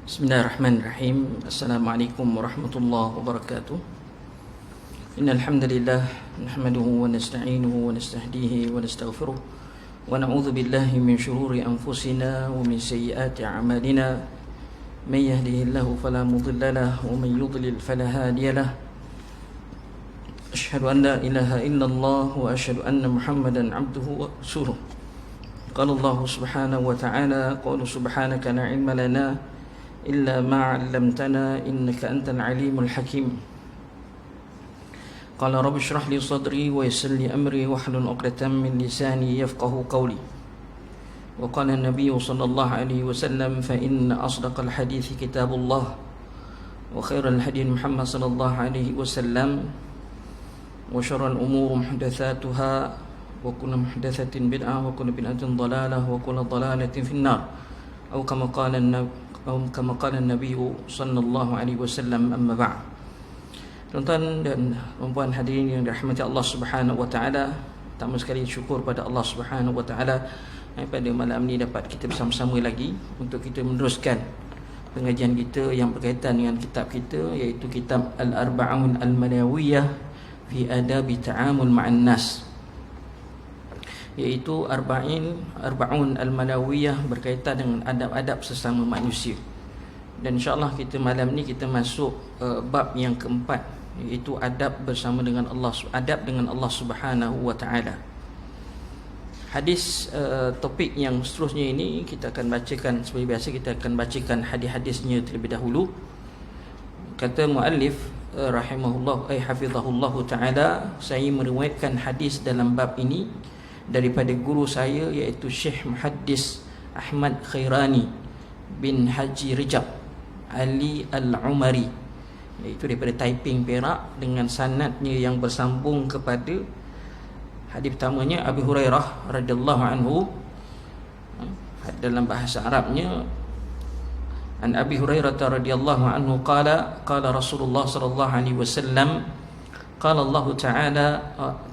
Bismillahirrahmanirrahim. Assalamualaikum warahmatullahi wabarakatuh. Innal hamdalillah nahmaduhu wa nasta'inuhu wa nastahdihi wa nastaghfiruh wa na'udzu billahi min shururi anfusina wa min sayyiati a'malina. May yahdihillahu fala mudilla lahu wa may yudlil fala hadiya lahu. Asyhadu an la ilaha illallah wa asyhadu anna Muhammadan 'abduhu wa rasuluh. Qala Allah subhanahu wa ta'ala, qala subhanaka la 'ilma lana إلا ما علمتنا إنك أنت العليم الحكيم. قال رب اشرح لي صدري ويسر لي أمري واحلل عقدة من لساني يفقه قولي. وقال النبي صلى الله عليه وسلم فإن أصدق الحديث كتاب الله وخير الهدي محمد صلى الله عليه وسلم وشر الأمور محدثاتها وكل محدثة بدعة وكل بدعة ضلالة وكل ضلالة في النار أو كما قال Nabi sallallahu alaihi wasallam, amma ba'd. Tuan-tuan dan puan hadirin yang dirahmati Allah Subhanahu wa taala, pertama sekali syukur pada Allah Subhanahu wa taala pada malam ini dapat kita bersama-sama lagi untuk kita meneruskan pengajian kita yang berkaitan dengan kitab kita, iaitu kitab Al-Arba'un Al-Manawiyah fi Adabi Ta'amul Ma'an Nas, iaitu Arba'un Al-Manawiyah berkaitan dengan adab-adab sesama manusia. Dan insyaAllah kita malam ni kita masuk bab yang keempat, iaitu adab bersama dengan Allah, adab dengan Allah Subhanahu wa ta'ala. Hadis topik yang seterusnya ini kita akan bacakan, seperti biasa kita akan bacakan hadis-hadisnya terlebih dahulu. Kata muallif rahimahullah hafizahullah ta'ala, saya meriwayatkan hadis dalam bab ini daripada guru saya, iaitu Syekh Muhaddis Ahmad Khairani bin Haji Rejab Ali Al-Umari, iaitu daripada Taiping, Perak, dengan sanadnya yang bersambung kepada hadis pertamanya Abu Hurairah radhiyallahu anhu. Dalam bahasa Arabnya, an Abi Hurairah radhiyallahu anhu qala Rasulullah sallallahu alaihi wasallam قال الله تعالى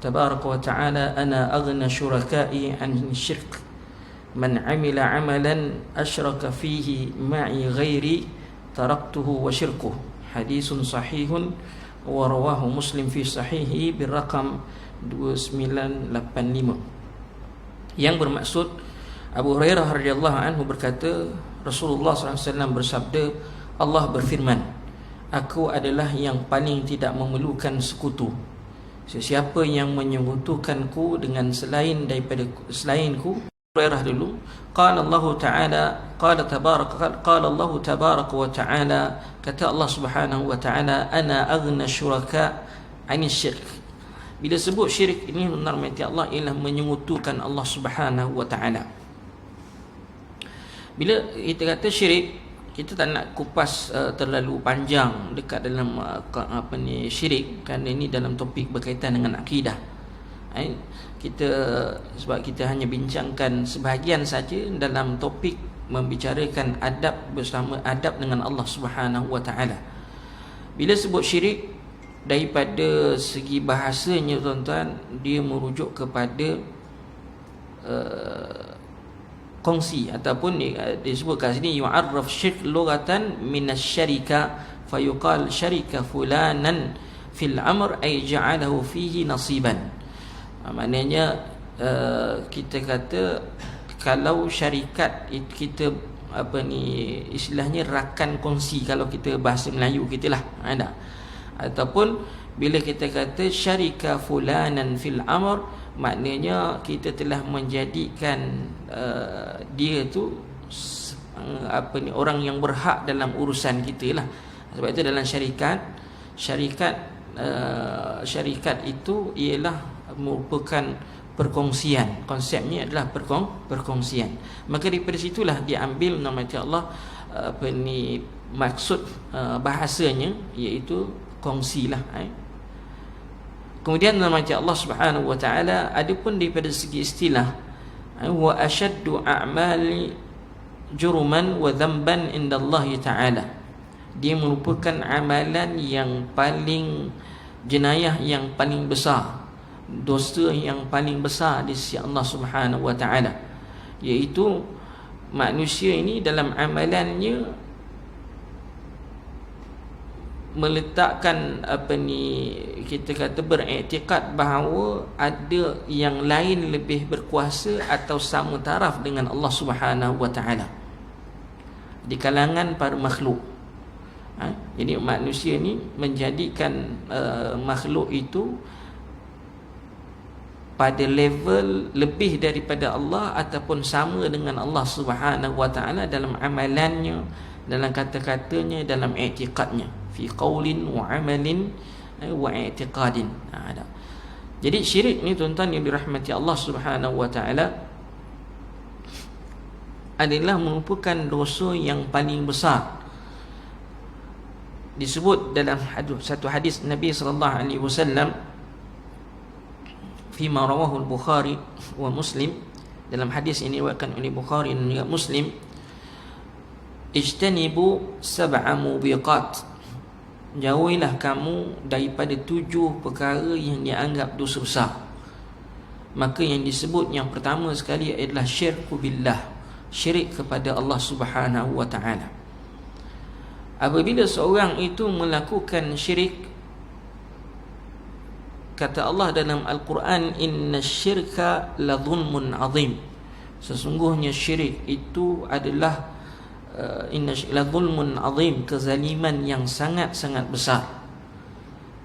تبارك وتعالى أنا أغنى شركائي عن الشرك من عمل عملا أشرك فيه معي غيري تركته وشركه حديث صحيح ورواه مسلم في صحيحه بالرقم 2985. Yang bermaksud, Abu Hurairah radhiyallahu anhu berkata, Rasulullah SAW bersabda, Allah berfirman, aku adalah yang paling tidak memerlukan sekutu. Sesiapa yang menyekutukanku dengan selainku, Hurairah dulu, qala Allah Ta'ala, qala Allah tabaraka wa ta'ala, kata Allah Subhanahu wa ta'ala, ana aghna syuraka 'ani syirk. Bila sebut syirik ini, normatif Allah ialah menyekutukan Allah Subhanahu wa ta'ala. Bila kita kata syirik, kita tak nak kupas terlalu panjang dekat dalam syirik, kerana ini dalam topik berkaitan dengan akidah. Sebab kita hanya bincangkan sebahagian saja dalam topik membicarakan adab bersama adab dengan Allah Subhanahu wa taala. Bila sebut syirik, daripada segi bahasanya tuan-tuan, dia merujuk kepada kongsi, ataupun disebut kat sini yu'arraf syirk lughatan minasyarika fayuqal syarika fulanan fil amr ay ja'alahu fihi nasiban. Maknanya kita kata kalau syarikat kita istilahnya rakan kongsi, kalau kita bahasa Melayu kita lah ada. Ataupun bila kita kata syarika fulanan fil amr, maknanya kita telah menjadikan dia tu orang yang berhak dalam urusan kita lah. Sebab itu dalam syarikat itu ialah merupakan perkongsian. Konsepnya adalah perkongsian. Maka daripada situlah diambil nama Allah maksud bahasanya, iaitu kongsilah. Kemudian nama Allah Subhanahu wa taala, adapun daripada segi istilah, wa ashaddu a'mali jurman wa dhanban indallahi ta'ala, dia merupakan amalan yang paling jenayah, yang paling besar, dosa yang paling besar di sisi Allah Subhanahu wa taala, iaitu manusia ini dalam amalannya meletakkan kita kata beriktikad bahawa ada yang lain lebih berkuasa atau sama taraf dengan Allah Subhanahu wa taala di kalangan para makhluk. Jadi manusia ni menjadikan makhluk itu pada level lebih daripada Allah ataupun sama dengan Allah Subhanahu wa taala dalam amalannya, dalam kata-katanya, dalam i'tiqadnya, fi qaulin wa amalin wa i'tiqadin. Jadi syirik ni tuan-tuan yang dirahmati Allah Subhanahu wa taala adalah merupakan dosa yang paling besar. Disebut dalam satu hadis Nabi sallallahu alaihi wasallam fima rawahu al-Bukhari wa Muslim, dalam hadis ini diriwayatkan oleh Bukhari dan juga Muslim, ijtanibu sab'a mubiqat, jauhilah kamu daripada 7 perkara yang dianggap dosa besar. Maka yang disebut yang pertama sekali adalah syirku billah, syirik kepada Allah Subhanahu wa taala. Apabila seorang itu melakukan syirik, kata Allah dalam Al-Quran, innasyirka la dhulmun azim, sesungguhnya syirik itu adalah la dhulmun azim, kezaliman yang sangat-sangat besar.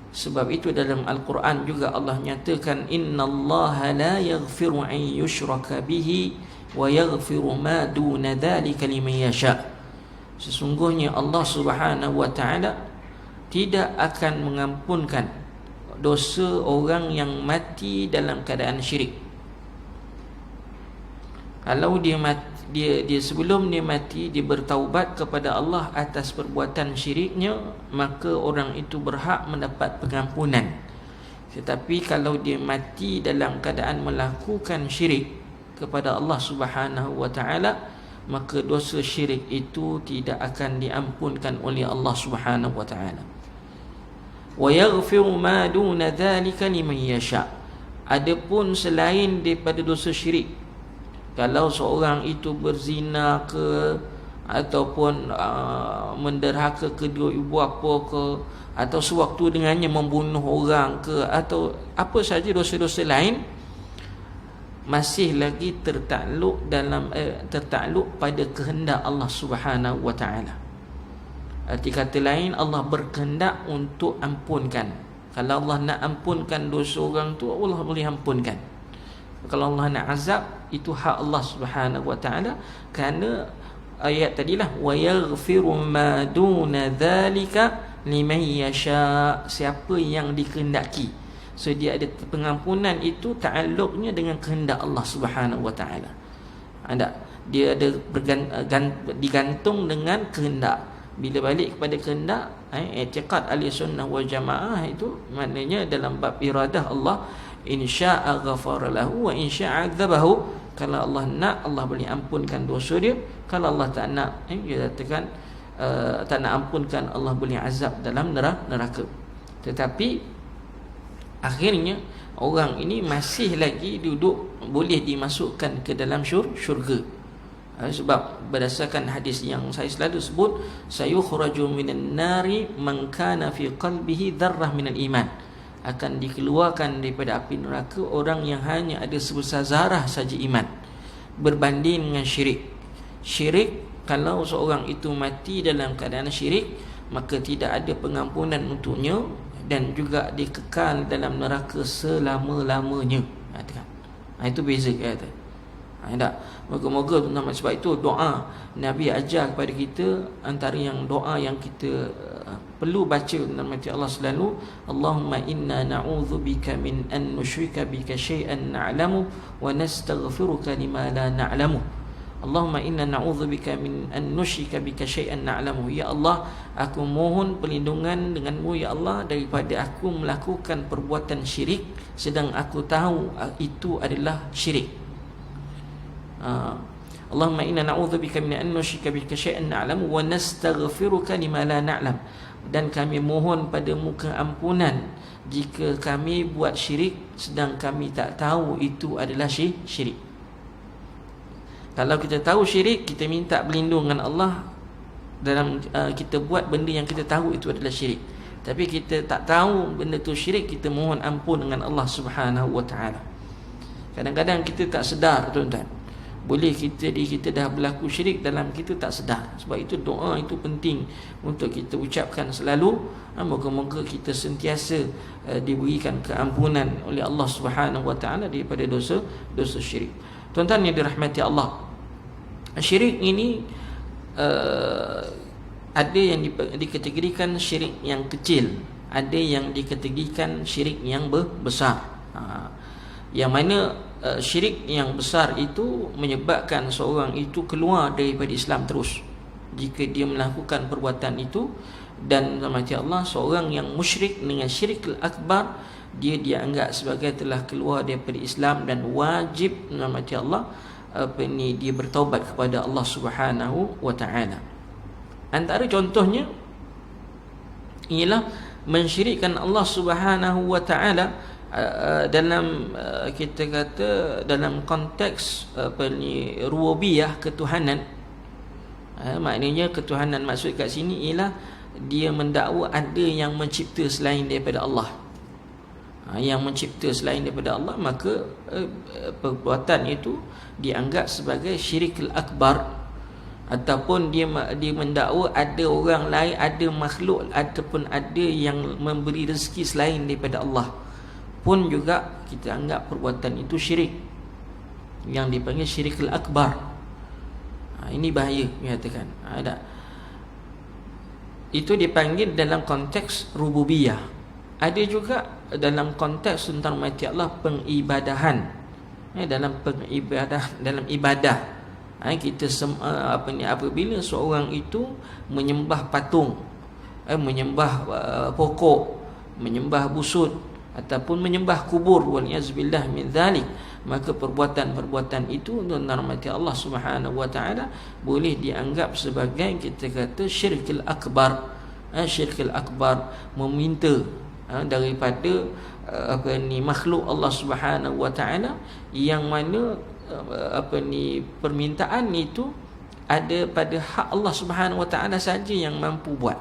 Sebab itu dalam Al-Quran juga Allah nyatakan, innallaha la yaghfiru an yushraka bihi wa yaghfiru ma duna dhalika liman yasha. Sesungguhnya Allah Subhanahu wa taala tidak akan mengampunkan dosa orang yang mati dalam keadaan syirik. Kalau dia sebelum dia mati dia bertaubat kepada Allah atas perbuatan syiriknya, maka orang itu berhak mendapat pengampunan. Tetapi kalau dia mati dalam keadaan melakukan syirik kepada Allah Subhanahu wa taala, maka dosa syirik itu tidak akan diampunkan oleh Allah Subhanahu wa taala. Wa yaghfiru ma duna dhalika liman yasha. Adapun selain daripada dosa syirik, kalau seorang itu berzina ke, ataupun menderhaka kedua ibu bapa ke, atau sewaktu dengannya membunuh orang ke, atau apa saja dosa-dosa lain, masih lagi tertakluk pada kehendak Allah Subhanahu wa taala. Arti kata lain, Allah berkehendak untuk ampunkan. Kalau Allah nak ampunkan dosa orang tu, Allah boleh ampunkan. Kalau Allah nak azab, itu hak Allah Subhanahu wa taala, kerana ayat tadilah wa yaghfiru ma duna dzalika liman yasha, siapa yang dikehendaki. So dia ada pengampunan itu ta'alluqnya dengan kehendak Allah Subhanahu wa taala. Dia ada digantung dengan kehendak. Bila balik kepada kehendak, i'tiqad ahli sunnah wal jamaah itu maknanya dalam bab iradah Allah, insya'a ghafara lahu wa insya'a adzabahu. Kalau Allah nak, Allah boleh ampunkan dosa dia. Kalau Allah tak nak, dia katakan tak nak ampunkan, Allah boleh azab dalam neraka. Tetapi akhirnya orang ini masih lagi duduk boleh dimasukkan ke dalam syurga. Sebab berdasarkan hadis yang saya selalu sebut, sayukhraju minan nari man kana fi qalbihi dzarrah minal iman, akan dikeluarkan daripada api neraka orang yang hanya ada sebesar zarah saja iman, berbanding dengan syirik. Syirik, kalau seorang itu mati dalam keadaan syirik, maka tidak ada pengampunan untuknya, dan juga dikekal dalam neraka selama-lamanya. Itu beza kata. Moga-moga tuan-tuan, sebab itu doa Nabi ajar kepada kita, antara yang doa yang kita perlu baca dalam hati Allah selalu, Allahumma inna na'udzubika min an nusyrika bika syai'an na'lamu wa nastaghfiruka lima la na'lamu. Allahumma inna na'udzubika min an nusyrika bika syai'an na'lamu. Ya Allah, aku mohon perlindungan denganmu ya Allah daripada aku melakukan perbuatan syirik sedang aku tahu itu adalah syirik. Allahumma inna na'udzubika min an nusyrika bika syai'an na'lamu wa nastaghfiruka lima la na'lam. Dan kami mohon padamu keampunan jika kami buat syirik sedang kami tak tahu itu adalah syirik. Kalau kita tahu syirik, kita minta perlindungan Allah dalam kita buat benda yang kita tahu itu adalah syirik. tapi kita tak tahu benda tu syirik, kita mohon ampun dengan Allah Subhanahu wa taala. Kadang-kadang kita tak sedar, tuan-tuan. Boleh kita dah berlaku syirik dalam kita tak sedar. Sebab itu doa itu penting untuk kita ucapkan selalu. Moga-moga kita sentiasa diberikan keampunan oleh Allah Subhanahu wa taala daripada dosa syirik. Tuan-tuan yang dirahmati Allah, syirik ini ada yang dikategorikan syirik yang kecil, ada yang dikategorikan syirik yang besar. Yang mana syirik yang besar itu menyebabkan seorang itu keluar daripada Islam terus jika dia melakukan perbuatan itu. Dan rahmati Allah, seorang yang musyrik dengan syirikul akbar, dia dianggap sebagai telah keluar daripada Islam dan wajib rahmati Allah dia bertaubat kepada Allah Subhanahu wa taala. Antara contohnya ialah mensyirikkan Allah Subhanahu wa taala dalam kita kata dalam konteks rububiyah, ketuhanan. Maknanya ketuhanan maksud kat sini ialah dia mendakwa ada yang mencipta selain daripada Allah. Yang mencipta selain daripada Allah, maka perbuatan itu dianggap sebagai syirikul akbar. Ataupun dia mendakwa ada orang lain, ada makhluk ataupun ada yang memberi rezeki selain daripada Allah, pun juga kita anggap perbuatan itu syirik, yang dipanggil syirikul akbar. Ini bahaya, menyatakan itu dipanggil dalam konteks rububiyah. Ada juga dalam konteks tentang mati Allah pengibadahan. Dalam ibadah, kita apabila seorang itu menyembah patung, menyembah pokok, menyembah busut ataupun menyembah kubur, waliyazbillah min dzalik, maka perbuatan-perbuatan itu tentang mati Allah Subhanahu wa taala boleh dianggap sebagai kita kata syirkul akbar. Syirkul akbar, meminta daripada makhluk Allah Subhanahu wa taala, yang mana permintaan itu ada pada hak Allah Subhanahu wa taala saja yang mampu buat,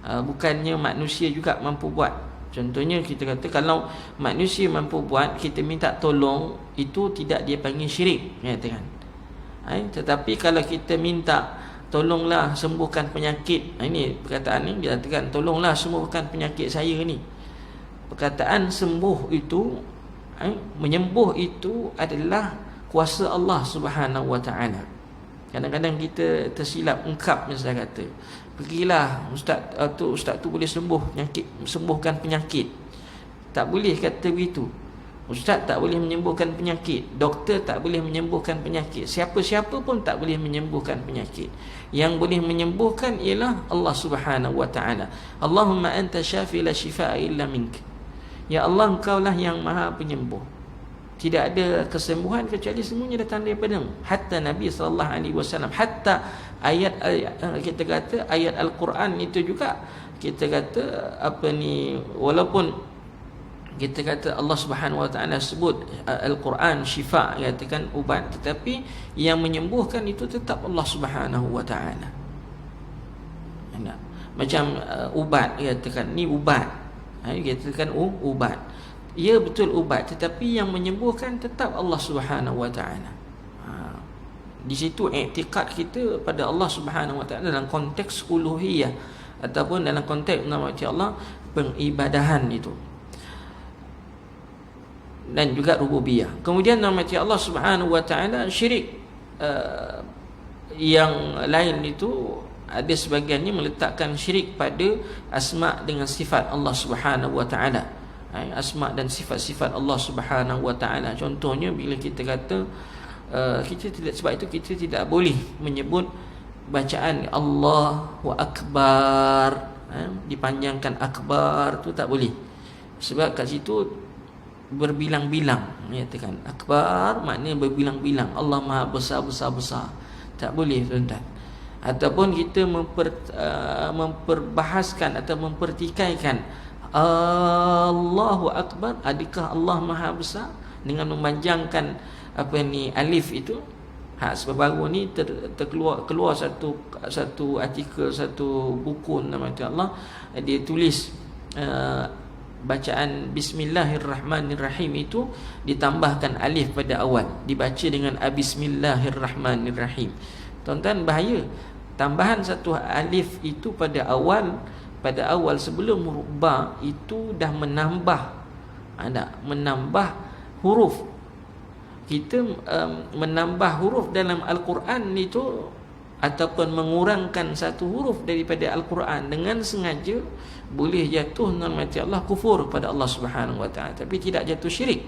bukannya manusia juga mampu buat. Contohnya kita kata kalau manusia mampu buat, kita minta tolong, itu tidak dia panggil syirik, kan? Tetapi kalau kita minta tolonglah sembuhkan penyakit, ini perkataan ni dia katakan tolonglah sembuhkan penyakit saya ni. Perkataan sembuh itu, menyembuh itu adalah kuasa Allah Subhanahu wa taala. Kadang-kadang kita tersilap ungkap, misalnya kata, pergilah ustaz tu boleh sembuhkan penyakit. Tak boleh kata begitu. Ustaz tak boleh menyembuhkan penyakit, doktor tak boleh menyembuhkan penyakit, siapa-siapa pun tak boleh menyembuhkan penyakit. Yang boleh menyembuhkan ialah Allah Subhanahu wa taala. Allahumma anta syafi la shifaa illa mink. Ya Allah, engkaulah yang maha penyembuh, tidak ada kesembuhan kecuali semuanya datang daripada-Mu. Hatta Nabi sallallahu alaihi wasallam, hatta ayat kita kata ayat Al-Quran itu juga kita kata walaupun kita kata Allah Subhanahu wa taala sebut Al-Quran syifa, katakan ubat, tetapi yang menyembuhkan itu tetap Allah Subhanahu wa taala. Macam ubat, katakan ni ubat, katakan ubat. Ya betul ubat, tetapi yang menyembuhkan tetap Allah Subhanahu wa taala. Di situ i'tiqad kita pada Allah Subhanahu wa taala dalam konteks uluhiyah ataupun dalam konteks nama Allah pengibadahan itu, dan juga rububiyah. Kemudian nama Allah Subhanahu wa taala syirik yang lain itu ada sebahagiannya meletakkan syirik pada asma dengan sifat Allah Subhanahu wa taala. Asma dan sifat-sifat Allah Subhanahu wa taala. Contohnya bila kita kata kita tidak, sebab itu kita tidak boleh menyebut bacaan Allahu Akbar, dipanjangkan akbar tu tak boleh, sebab kat situ berbilang-bilang, menyatakan akbar maknanya berbilang-bilang, Allah Maha besar-besar-besar, tak boleh, tuan-tuan. Ataupun kita memperbahaskan atau mempertikaikan Allahu Akbar, adakah Allah Maha besar, dengan memanjangkan alif itu, Sebab baru ni keluar satu artikel, satu buku nama Allah, dia tulis bacaan Bismillahirrahmanirrahim itu ditambahkan alif pada awal, dibaca dengan Bismillahirrahmanirrahim. Tuan-tuan, bahaya tambahan satu alif itu pada awal sebelum huruf ba itu dah menambah huruf. Kita menambah huruf dalam Al-Quran itu ataupun mengurangkan satu huruf daripada Al-Quran dengan sengaja, boleh jatuh nama-nama Allah kufur pada Allah Subhanahu wa taala, tapi tidak jatuh syirik.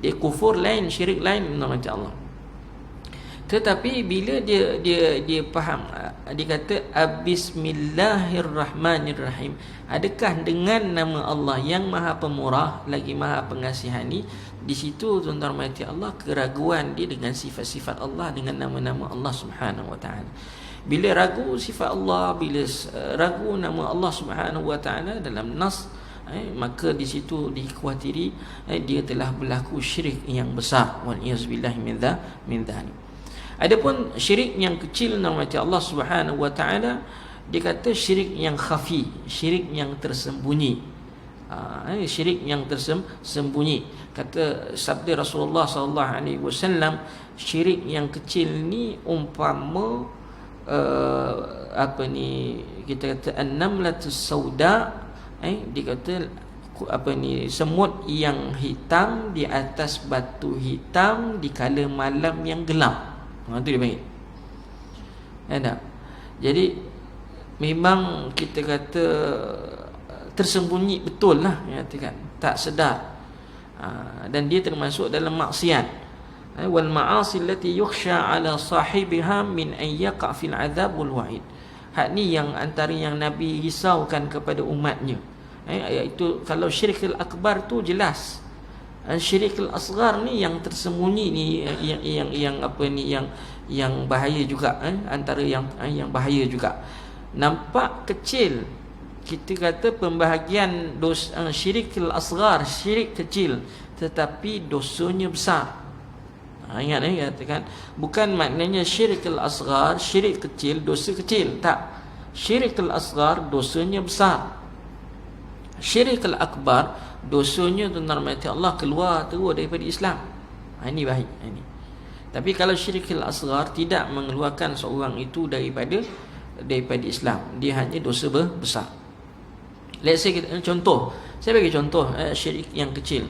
Dia kufur lain, syirik lain nama-nama Allah. Tetapi bila dia faham, dia kata Bismillahirrahmanirrahim, adakah dengan nama Allah yang Maha Pemurah lagi Maha Pengasihani? Di situ tuan-tuan mati Allah, keraguan dia dengan sifat-sifat Allah, dengan nama-nama Allah Subhanahu wa taala. Bila ragu sifat Allah, bila ragu nama Allah Subhanahu wa taala dalam nas, maka di situ dikhawatiri dia telah berlaku syirik yang besar. Wal iyazbillah min dzalik. Adapun syirik yang kecil nama Allah Subhanahu wa taala, dia kata syirik yang khafi, syirik yang tersembunyi. Syirik yang tersembunyi. Kata sabda Rasulullah sallallahu alaihi wasallam, syirik yang kecil ni umpama kita kata an-namlatus sauda, dia kata semut yang hitam di atas batu hitam di kala malam yang gelap. Itu dia panggil. Tak? Jadi memang kita kata tersembunyi betul lah, kan? Tak sedar. Dan dia termasuk dalam maksiat. Wal ma'asi allati yukhsha 'ala sahibiha min an yaqa' fil 'adzab wal wa'id. Hak ni yang antara yang Nabi risaukan kepada umatnya. Iaitu kalau syirikul akbar tu jelas. Syirikul asghar ni yang tersembunyi ni, yang bahaya juga, antara yang bahaya juga. Nampak kecil, kita kata pembahagian syirikul asghar, syirik kecil, tetapi dosanya besar. Ingat katakan, bukan maknanya syirikul asghar, syirik kecil, dosa kecil, tak. Syirikul asghar dosanya besar. Syirikul akbar dosanya tuan-tuan mati Allah keluar terus daripada Islam. Ini baik ini. Tapi kalau syirikul asghar tidak mengeluarkan seorang itu daripada Islam, dia hanya dosa besar. Let's say contoh, saya bagi contoh syirik yang kecil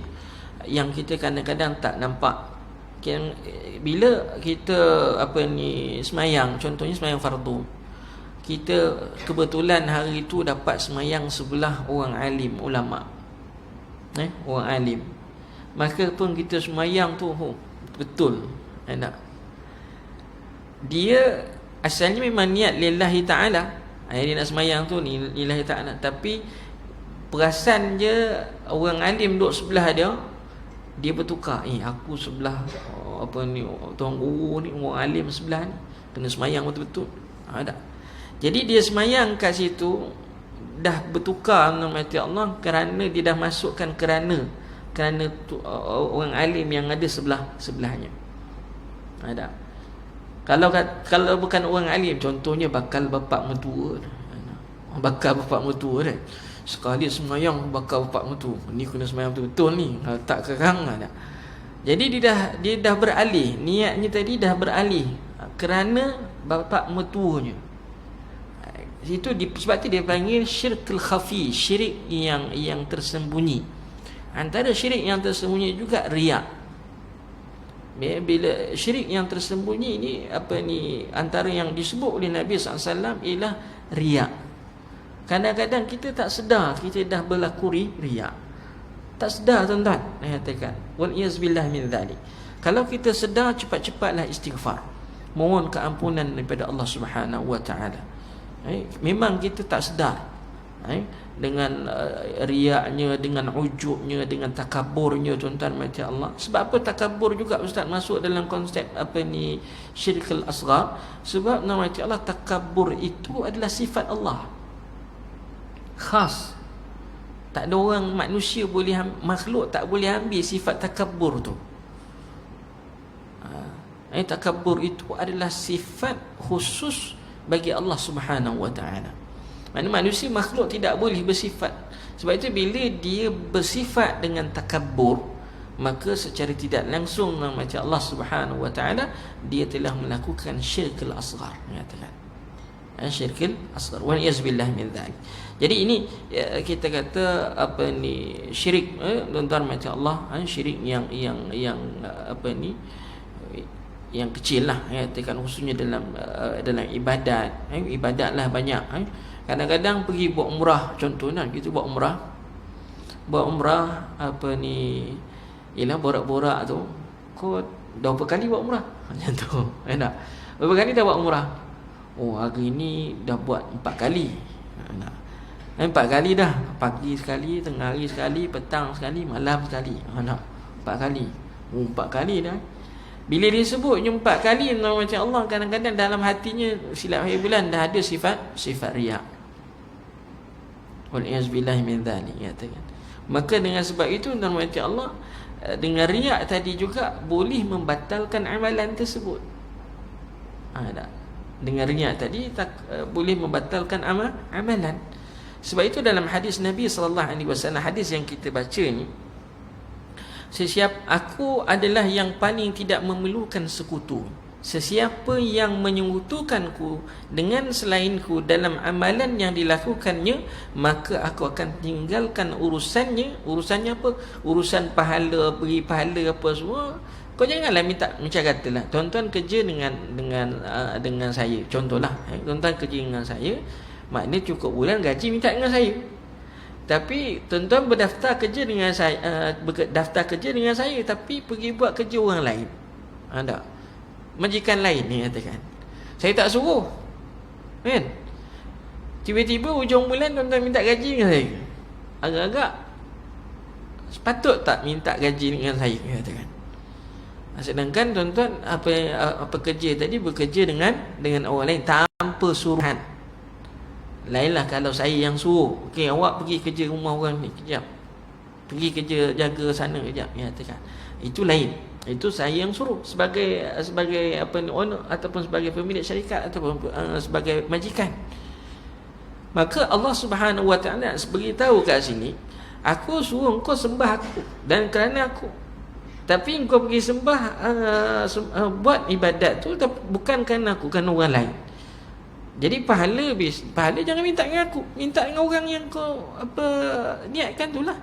yang kita kadang-kadang tak nampak. Bila kita semayang, contohnya semayang fardu, kita kebetulan hari itu dapat semayang sebelah orang alim, ulama, orang alim, maka pun kita semayang tu betul, tak? Dia asalnya memang niat lillahi ta'ala, dia nak semayang tu ni lillahi ta'ala, tapi perasan je orang alim duduk sebelah dia bertukar, aku sebelah tuan guru ni, orang alim sebelah ni, kena semayang betul-betul. Tak? Jadi dia semayang kat situ dah bertukar nama Allah, kerana dia dah masukkan kerana orang alim yang ada sebelahnya. Tak? Kalau bukan orang alim, contohnya bakal bapak mertua, kan, sekali semayang bakal bapak mertua, ni kena semayang betul-betul ni, tak kerang tak. Jadi dia dah beralih, niatnya tadi dah beralih kerana bapak mertuanya. Sebab tu dia panggil syirkul khafi, syirik yang tersembunyi. Antara syirik yang tersembunyi juga riak. Bila syirik yang tersembunyi ni, antara yang disebut oleh Nabi SAW ialah riak. Kadang-kadang kita tak sedar kita dah berlaku riak. Tak sedar tuan-tuan, katakan wal iyazbillah min dzalik. Kalau kita sedar, cepat-cepatlah istighfar, mohon keampunan daripada Allah Subhanahu wa taala. Memang kita tak sedar dengan riaknya, dengan ujubnya, dengan takaburnya tuan-tuan mati Allah. Sebab apa takabur juga ustaz masuk dalam konsep syirkul asghar? Sebab nama mati Allah, takabur itu adalah sifat Allah khas. Tak ada orang manusia makhluk tak boleh ambil sifat takabur tu. Takabbur itu adalah sifat khusus bagi Allah Subhanahu wa taala. Mana manusia makhluk tidak boleh bersifat. Sebab itu bila dia bersifat dengan takabbur, maka secara tidak langsung macam Allah Subhanahu wa taala, dia telah melakukan syirkul asghar, mengatakan syirkul asghar, wa yazbillah min dzalik. Jadi ini kita kata apa ni, syirik tuan-tuan macam Allah, syirik yang apa ni, yang kecil lah, katakan khususnya dalam ibadat. Ibadatlah banyak. Kadang-kadang pergi buat umrah, contohnya kita buat umrah apa ni, ialah borak-borak tu, kau dah berapa kali buat umrah macam tu, tak? Berapa kali dah buat umrah? Oh, hari ni dah buat 4 kali. 4 kali dah, pagi sekali, tengah hari sekali, petang sekali, malam sekali. 4 kali. 4 kali dah. Bila dia sebut 4 kali, macam Allah kadang-kadang dalam hatinya silap hari bulan dah ada sifat riak. Wal iyazbillah min dzalik, katakan. Maka dengan sebab itu macam Allah, dengan riak tadi juga boleh membatalkan amalan tersebut. Tak? Dengan riak tadi boleh membatalkan amalan. Sebab itu dalam hadis Nabi SAW, hadis yang kita baca ni, aku adalah yang paling tidak memerlukan sekutu. Sesiapa yang menyekutukanku dengan selainku dalam amalan yang dilakukannya, maka aku akan tinggalkan urusannya. Urusannya apa? Urusan pahala, beri pahala apa semua. Kau janganlah minta, macam katalah tuan-tuan kerja dengan saya, contohlah, tuan-tuan kerja dengan saya, maknanya cukup bulan gaji minta dengan saya. Tapi tuan-tuan berdaftar kerja dengan saya, tapi pergi buat kerja orang lain. Tak? Majikan lain ni katakan. Saya tak suruh. Kan? Tiba-tiba hujung bulan tuan-tuan minta gaji dengan saya. Agak-agak sepatut tak minta gaji dengan saya, katakan. Sedangkan tuan-tuan apa kerja tadi, bekerja dengan orang lain tanpa suruhan. Lainlah kalau saya yang suruh, okey awak pergi kerja rumah orang ni kejap, pergi kerja jaga sana kejap, katakan. Itu lain. Itu saya yang suruh sebagai apa ni, owner ataupun sebagai pemilik syarikat ataupun sebagai majikan. Maka Allah Subhanahu wa taala beritahu kat sini, aku suruh engkau sembah aku dan kerana aku. Tapi engkau pergi sembah buat ibadat tu bukan kerana aku, kerana orang lain. Jadi pahala jangan minta dengan aku, minta dengan orang yang kau niatkan tu lah.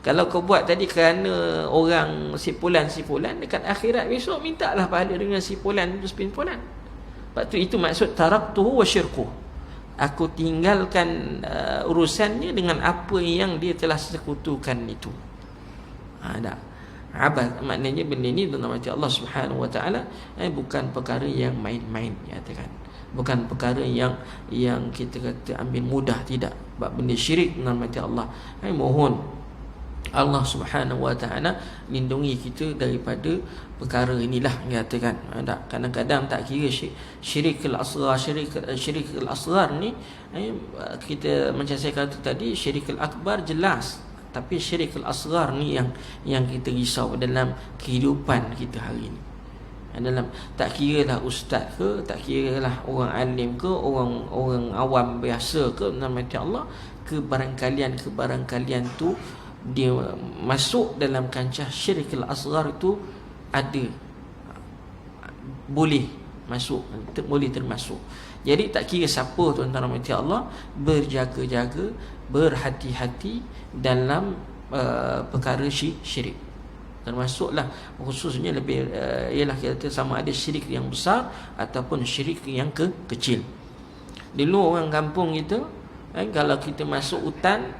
Kalau kau buat tadi kerana orang si fulan, dekat akhirat besok mintalah pahala dengan si fulan tu, fulan. Sebab tu itu maksud taraktuhu wa syirkuh. Aku tinggalkan urusannya dengan apa yang dia telah sekutukan itu. Tak? Abad, maknanya benda ni dalam macam Allah Subhanahu wa taala bukan perkara yang main-main, katakan. Bukan perkara yang kita kata ambil mudah, tidak. Sebab benda syirik dalam macam Allah. Mohon Allah Subhanahu wa taala lindungi kita daripada perkara inilah, katakan. Kadang-kadang tak kira syirikul asghar, syirikul asghar ni kita macam saya kata tadi, syirikul akbar jelas. Tapi syirikul asghar ni yang kita risau dalam kehidupan kita hari ni. Dalam tak kiralah ustaz ke, tak kiralah orang alim ke, orang awam biasa ke, nama Allah, kebarangkalian tu dia masuk dalam kancah syirikul asghar itu ada, boleh masuk, boleh termasuk. Jadi tak kira siapa, tuan-tuan rahmati Allah, berjaga-jaga, berhati-hati dalam perkara syirik. Termasuklah khususnya lebih ialah kita sama ada syirik yang besar ataupun syirik yang kecil. Dulu orang kampung kita, kalau kita masuk hutan,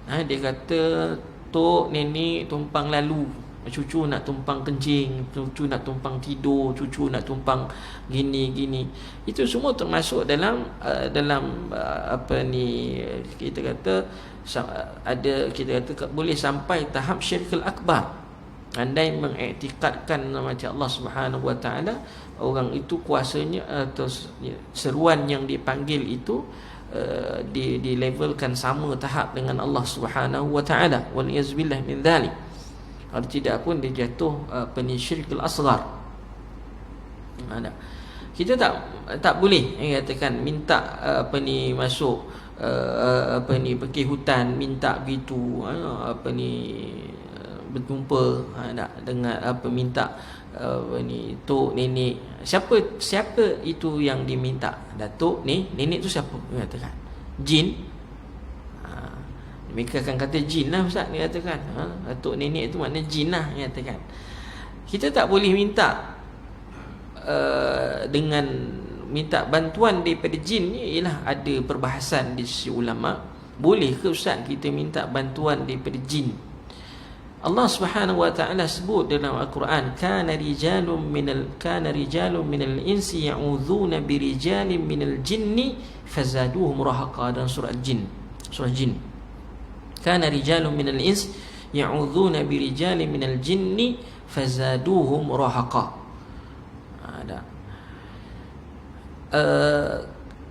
dia kata tok nenek tumpang lalu, cucu nak tumpang kencing, cucu nak tumpang tidur, cucu nak tumpang gini. Itu semua termasuk dalam apa ni, kita kata ada, kita kata boleh sampai tahap syirkul akbar. Andai mengiktikadkan macam Allah Subhanahu wa taala, orang itu kuasanya atau seruan yang dipanggil itu dilevelkan sama tahap dengan Allah Subhanahu wa taala, wal yazbillah min dzalik. Kalau tidak pun dia jatuh penyirkul asghar. Tak. Kita tak boleh katakan minta masuk pergi hutan minta begitu berjumpa tak dengan minta tok nenek. Siapa itu yang diminta? Datuk nenek tu siapa? Katakan jin. Mereka akan kata jin lah ustaz, dia katakan datuk nenek tu makna jin lah, dia katakan. Kita tak boleh minta dengan minta bantuan daripada jin ni. Ialah ada perbahasan di sisi ulama, boleh ke ustaz kita minta bantuan daripada jin? Allah Subhanahu wa taala sebut dalam Al-Quran, kana rijalun minal insi ya'udzuuna birijalin minal jinni fazaduhum rahaqa, dalam surah Jin. Kana rijalun minal insi ya'udzuuna birijalin minal jinni fazaduhum rahaqa.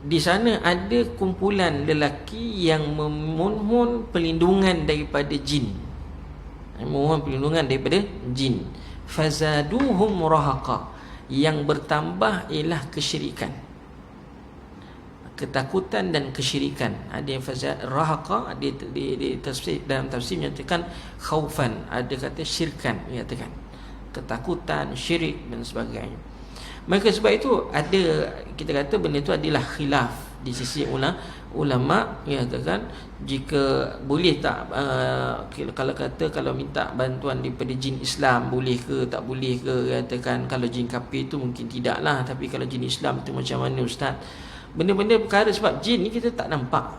Di sana ada kumpulan lelaki yang memohon perlindungan daripada jin. Memohon perlindungan daripada jin. Fazaduhum rahaqa, yang bertambah ialah kesyirikan, ketakutan dan kesyirikan. Ada yang fazad rahaqa, di tafsir, dalam tafsir menyatakan khaufan, ada kata syirkan, menyatakan ketakutan, syirik dan sebagainya. Maka sebab itu ada, kita kata benda itu adalah khilaf di sisi ulama, menyatakan jika boleh tak kalau minta bantuan daripada jin Islam boleh ke tak boleh ke. Katakan kalau jin kafir itu mungkin tidaklah, tapi kalau jin Islam itu macam mana ustaz? Benda-benda perkara, sebab jin ni kita tak nampak.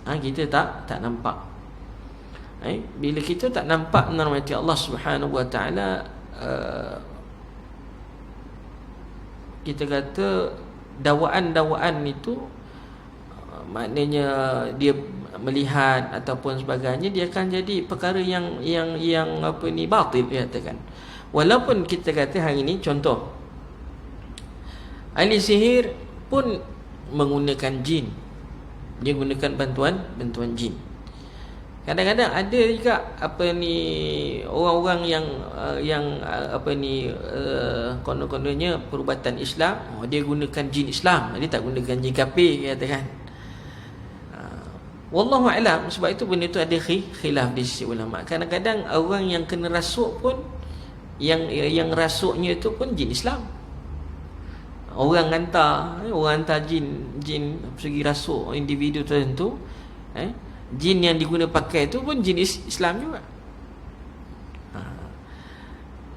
Kita tak nampak. Bila kita tak nampak rahmati Allah Subhanahu wa taala, kita kata dakwaan itu maknanya dia melihat ataupun sebagainya, dia akan jadi perkara yang batil, katakan. Walaupun kita kata hari ini, contoh ahli sihir pun menggunakan jin, dia gunakan bantuan jin. Kadang-kadang ada juga orang-orang yang konon-kononnya perubatan Islam, dia gunakan jin Islam, dia tak gunakan jin kafir, katakan. Wallahu a'lam. Sebab itu benda itu ada khilaf di sisi ulama. Kadang-kadang orang yang kena rasuk pun, yang rasuknya itu pun jin Islam. Orang hantar jin pergi rasuk individu tertentu, jin yang diguna pakai itu pun jin Islam juga.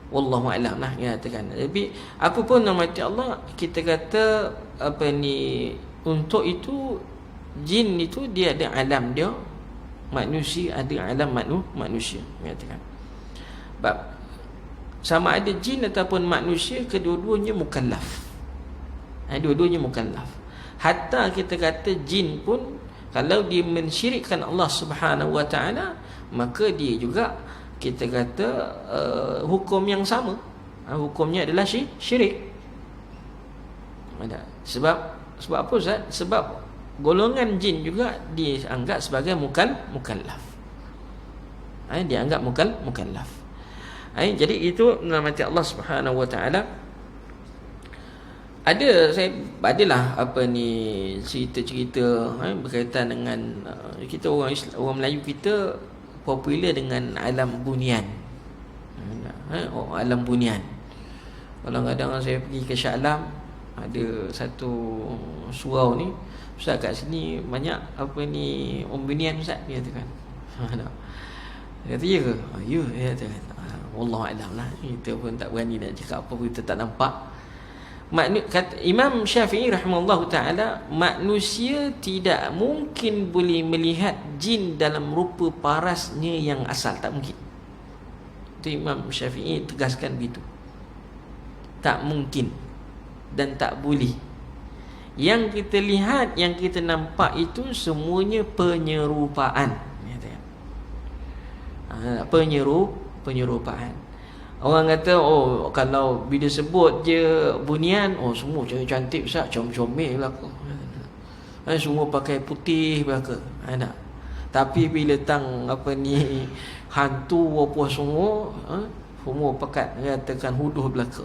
Wallahu a'lam lah, katakan. Tapi apa pun nama Allah, kita kata untuk itu jin itu dia ada alam dia, manusia ada alam manusia, katakan. Sebab sama ada jin ataupun manusia, kedua-duanya mukallaf. Dua-duanya mukallaf. Hatta kita kata jin pun, kalau dia mensyirikkan Allah Subhanahu wa taala, maka dia juga kita kata hukum yang sama. Hukumnya adalah syirik. Sebab apa Ustaz? Sebab golongan jin juga dianggap sebagai mukallaf. Dianggap mukallaf. Jadi itu nama Allah Subhanahu wa taala. Adalah cerita-cerita berkaitan dengan kita orang Melayu kita popular dengan alam bunian. Alam bunian. Kadang-kadang saya pergi ke Shah Alam, ada satu surau ni, ustaz kat sini banyak bunian ustaz, dia katakan. Dia kata ya ke? Ya, dia katakan. Wallahu a'lam lah. Kita pun tak berani nak cakap apa, kita tak nampak. Kata Imam Syafi'i rahimahullah ta'ala, manusia tidak mungkin boleh melihat jin dalam rupa parasnya yang asal, tak mungkin. Itu Imam Syafi'i tegaskan begitu. Tak mungkin dan tak boleh. Yang kita lihat, yang kita nampak itu semuanya penyerupaan. Penyerupaan. Orang kata, kalau bila sebut je bunian, semua cantik Ustaz, comel belaka. Semua pakai putih belaka. Tapi bila hantu apa semua, semua pakat katakan huduh belaka.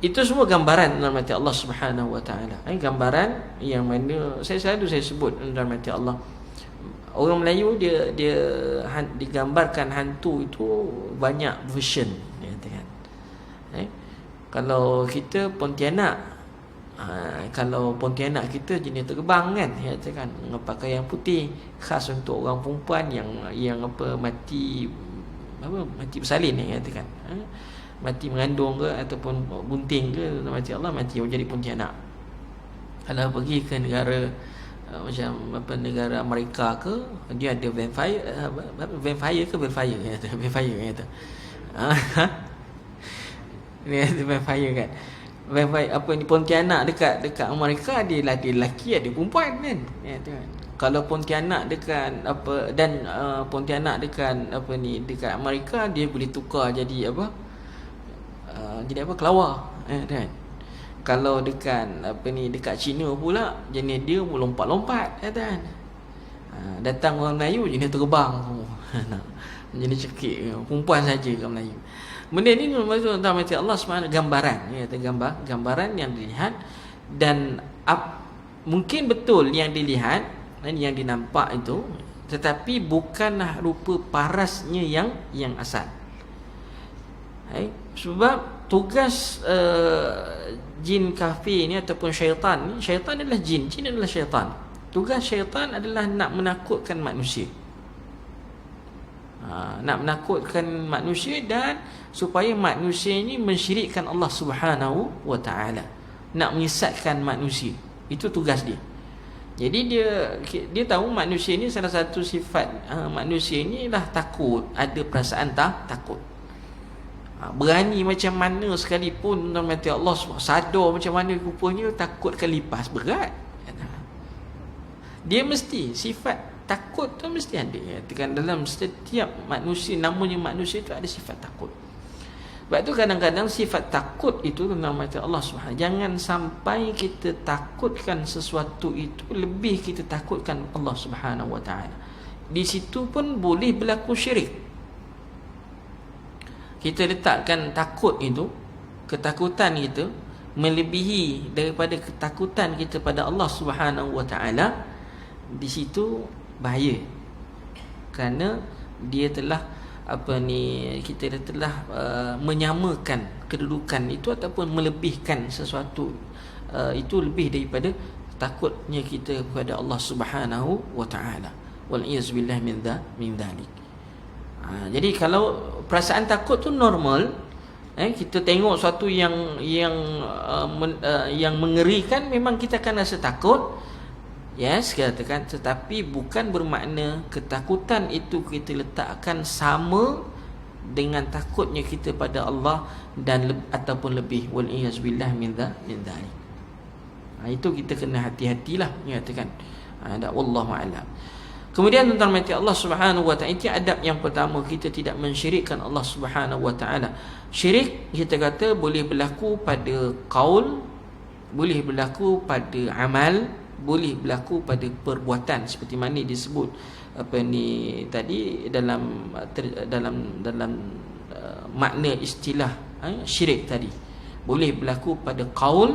itu semua gambaran dalam hati Allah Subhanahu wa taala. Gambaran yang mana saya sebut dalam hati Allah. Orang Melayu dia digambarkan hantu itu banyak version, dia katakan. Kalau kita Pontianak, kalau Pontianak kita jenis terbang kan, dia katakan, dengan pakaian putih khas untuk orang perempuan yang mati bersalin, dia katakan. Mati mengandung ke ataupun bunting ke, mati Allah mati jadi Pontianak. Kalau pergi ke negara macam negara Amerika ke, dia ada vampire kata. Ni ada vampire kan. Vampire ni Pontianak dekat Amerika dia lelaki ada perempuan kan. Kalau Pontianak dekat dan Pontianak dekat dekat Amerika, dia boleh tukar jadi kelawar kan. Kalau dekat dekat China pula, jenis dia lompat-lompat kan. Datang orang Melayu jenis terbang jenis cekik perempuan saja kat Melayu. Benda ni maksud Allah SWT gambaran, gambaran yang dilihat, dan mungkin betul yang dilihat dan yang dinampak itu, tetapi bukanlah rupa parasnya yang asal. Sebab tugas jin kafir ni ataupun syaitan adalah jin adalah syaitan. Tugas syaitan adalah nak menakutkan manusia. Nak menakutkan manusia dan supaya manusia ini mensyirikkan Allah Subhanahu wa taala. Nak menyesatkan manusia. Itu tugas dia. Jadi dia tahu manusia ini salah satu sifat manusia ini ialah takut, ada perasaan takut. Berani macam mana sekalipun nanti Allah sadar macam mana rupanya takutkan lipas berat. Dia mesti sifat takut tu mesti ada. Kan dalam setiap manusia, namanya manusia itu ada sifat takut. Sebab tu kadang-kadang sifat takut itu dalam hati Allah Subhanahu. Jangan sampai kita takutkan sesuatu itu lebih kita takutkan Allah Subhanahu wa taala. Di situ pun boleh berlaku syirik. Kita letakkan takut itu, ketakutan kita melebihi daripada ketakutan kita pada Allah Subhanahu wa taala. Di situ bahaya. Kerana dia telah kita telah menyamakan kedudukan itu ataupun melebihkan sesuatu itu lebih daripada takutnya kita kepada Allah Subhanahu wa taala. Wal iyaz billah min dzalik. Jadi kalau perasaan takut tu normal, kita tengok sesuatu yang mengerikan, memang kita akan rasa takut. Yes, katakan, tetapi bukan bermakna ketakutan itu kita letakkan sama dengan takutnya kita pada Allah dan ataupun lebih. Wal iyaz billah min dzalik. Itu kita kena hati-hatilah, katakan. Wallahu a'lam. Kemudian tentang mati Allah Subhanahu wa taala, itu adab yang pertama, kita tidak mensyirikkan Allah Subhanahu wa taala. Syirik kita kata boleh berlaku pada qaul, boleh berlaku pada amal, boleh berlaku pada perbuatan, seperti mana disebut tadi dalam makna istilah syirik tadi. Boleh berlaku pada qaul,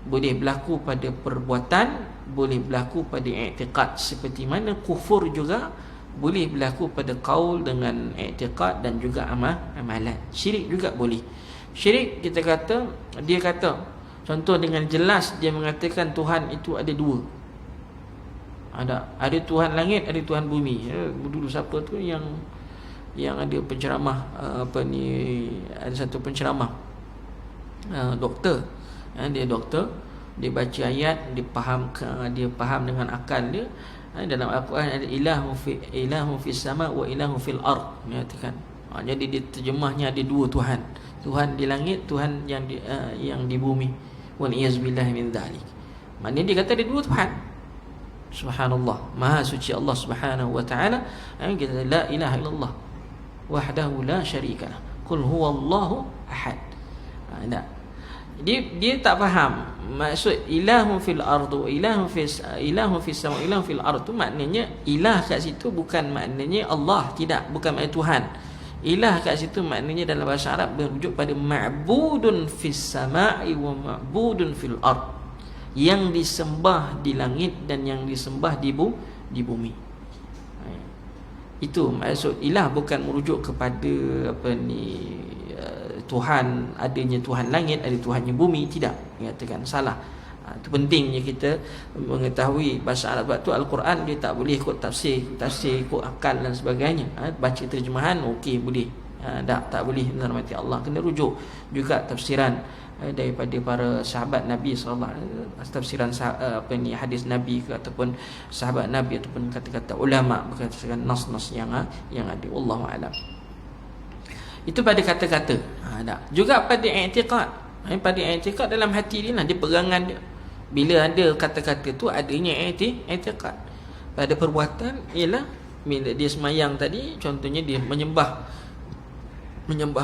boleh berlaku pada perbuatan, boleh berlaku pada i'tiqad, seperti mana kufur juga boleh berlaku pada qaul dengan i'tiqad dan juga amalan. Syirik juga boleh. Syirik kita kata, dia kata contoh dengan jelas dia mengatakan Tuhan itu ada dua. Ada Tuhan langit, ada Tuhan bumi. Dulu siapa tu yang ada penceramah ada satu penceramah doktor. Dia doktor, dia baca ayat, dia faham dengan akal dia. Dalam Al-Quran ada ilahu fis sama wa ilahu fil ard, mengatakan. Jadi dia terjemahnya ada dua Tuhan. Tuhan di langit, Tuhan yang di bumi. Wal iyaz billah min dzalik. Maknanya dia kata ada dua Tuhan. Subhanallah, maha suci Allah Subhanahu wa taala. Kita la ilaha illallah wahdahu la syarikalah. Qul huwallahu ahad. Dia tak faham maksud ilahu fil ardu, ilahu fis sama, ilahu fil ard tu maknanya ilah kat situ bukan maknanya Allah, tidak, bukan maknanya Tuhan. Ilah kat situ maknanya dalam bahasa Arab merujuk pada ma'budun fis sama'i wa ma'budun fil ard, yang disembah di langit dan yang disembah di bumi. Itu maksud ilah, bukan merujuk kepada Tuhan, adanya Tuhan langit, ada Tuhannya bumi, tidak. Mengatakan salah. Itu pentingnya kita mengetahui bahasa Arab. Sebab tu Al-Quran dia tak boleh ikut tafsir ikut akal dan sebagainya. Baca terjemahan okey boleh, tak boleh. Mati Allah kena rujuk juga tafsiran daripada para sahabat Nabi sallallahu alaihi wasallam, tafsiran hadis Nabi ke, ataupun sahabat Nabi, ataupun kata-kata ulama berdasarkan nas-nas yang ada. Wallahu a'lam. Itu pada kata-kata. Juga pada i'tiqad. Pada i'tiqad dalam hati dia lah, dia pegangan dia. Bila ada kata-kata tu adanya i'tiqad. Pada perbuatan ialah bila dia semayang tadi, contohnya dia menyembah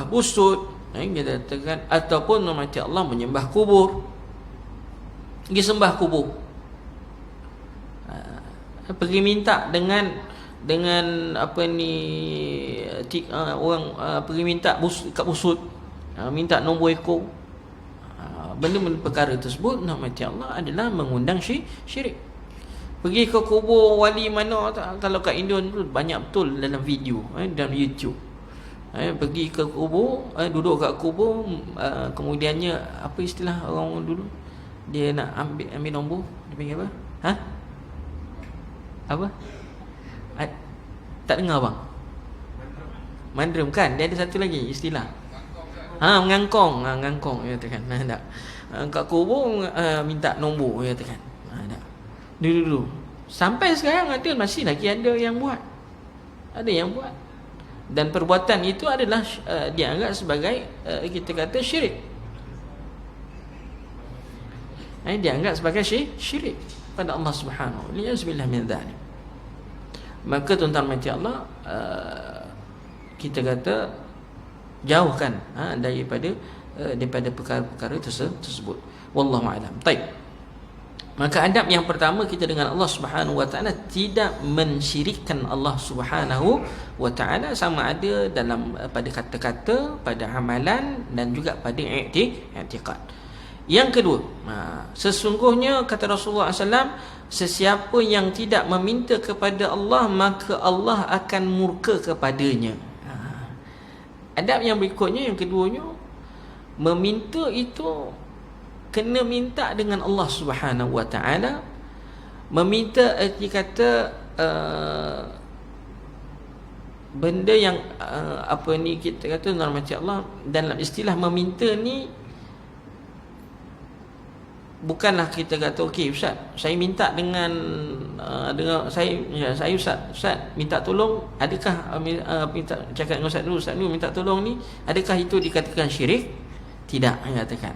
busut, kita katakan, ataupun memati Allah menyembah kubur, pergi sembah kubur, pergi minta dengan orang pergi minta kat busut, minta nombor ekor. Benda-benda perkara tersebut mati Allah adalah mengundang syirik. Pergi ke kubur wali mana, kalau kat Indon tu banyak betul dalam video, dalam YouTube. Pergi ke kubur, duduk kat kubur, kemudiannya apa istilah orang dulu, dia nak ambil nombor, dia panggil apa? Apa? Tak dengar bang? Mandrum kan? Dia ada satu lagi istilah. Mengangkong. Mengangkong dia katakan. Tak. Kat kubur minta nombor dia katakan. Tak. Dulu. Sampai sekarang masih lagi ada yang buat. Ada yang buat. Dan perbuatan itu adalah dianggap sebagai kita kata syirik. Dianggap sebagai syirik pada Allah Subhanahu wa ta'ala. Bismillah min dzalik. Maka tuan-tuan mati Allah, kita kata jauhkan daripada perkara-perkara tersebut. Wallahu a'lam. Baik. Maka adab yang pertama kita dengan Allah Subhanahu wa taala, tidak mensyirikkan Allah Subhanahu wa taala, sama ada dalam pada kata-kata, pada amalan, dan juga pada i'tiqad. Yang kedua, sesungguhnya kata Rasulullah SAW, sesiapa yang tidak meminta kepada Allah, maka Allah akan murka kepadanya. Adab yang berikutnya, yang keduanya, meminta itu kena minta dengan Allah Subhanahu wa taala. Meminta erti kata benda yang kita kata normatif Allah, dalam istilah meminta ni bukanlah kita kata okey ustaz, saya minta dengan saya ustaz minta tolong, adakah minta cakap dengan ustaz dulu minta tolong ni, adakah itu dikatakan syirik? Tidak, mengatakan.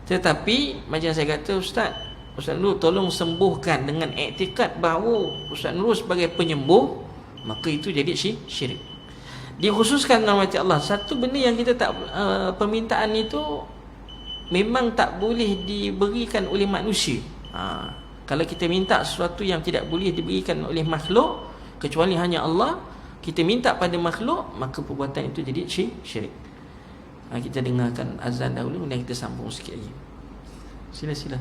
Tetapi macam saya kata, Ustaz Nur tolong sembuhkan, dengan iktikad bahawa Ustaz Nur sebagai penyembuh, maka itu jadi syirik. Dikhususkan nama Allah, satu benda yang kita tak permintaan itu memang tak boleh diberikan oleh manusia. Kalau kita minta sesuatu yang tidak boleh diberikan oleh makhluk kecuali hanya Allah, kita minta pada makhluk, maka perbuatan itu jadi syirik. Kita dengarkan azan dahulu, kemudian kita sambung sikit lagi. Sila.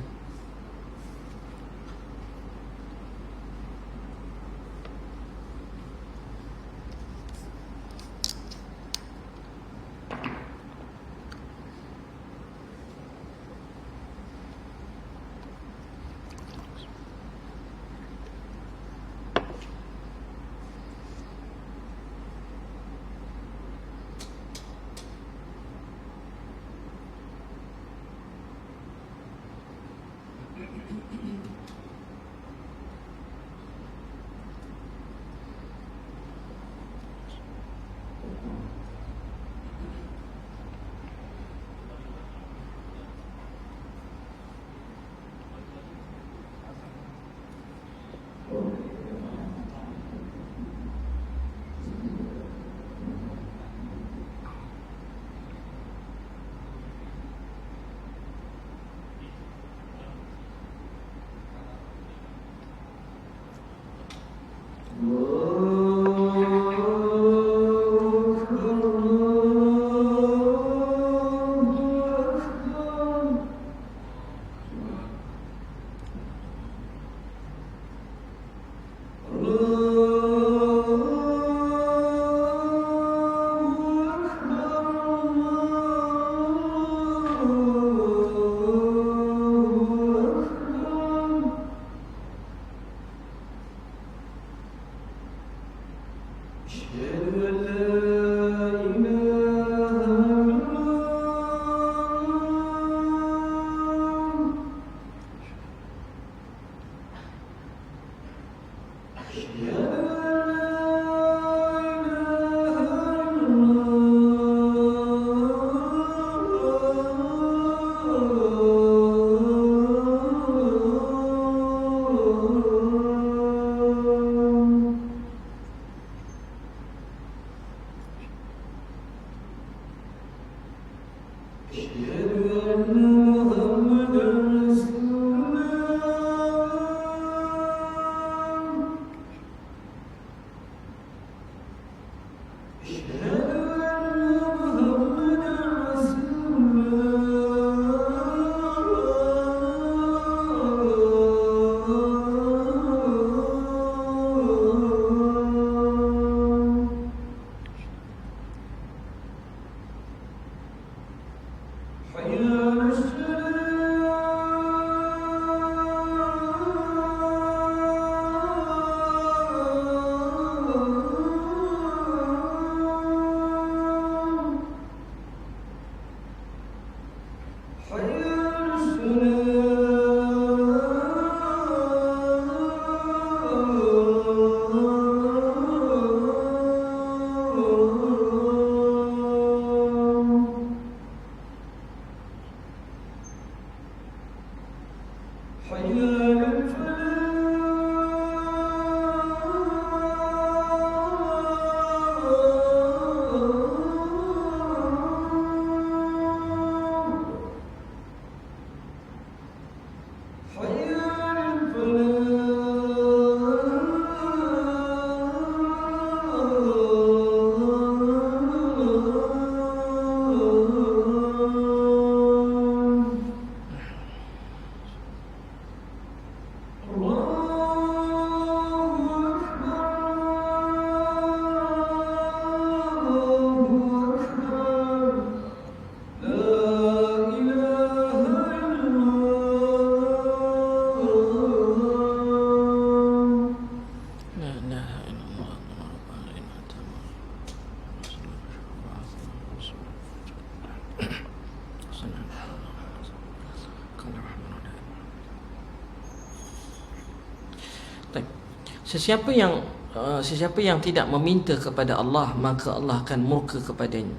Sesiapa yang tidak meminta kepada Allah, maka Allah akan murka kepadanya.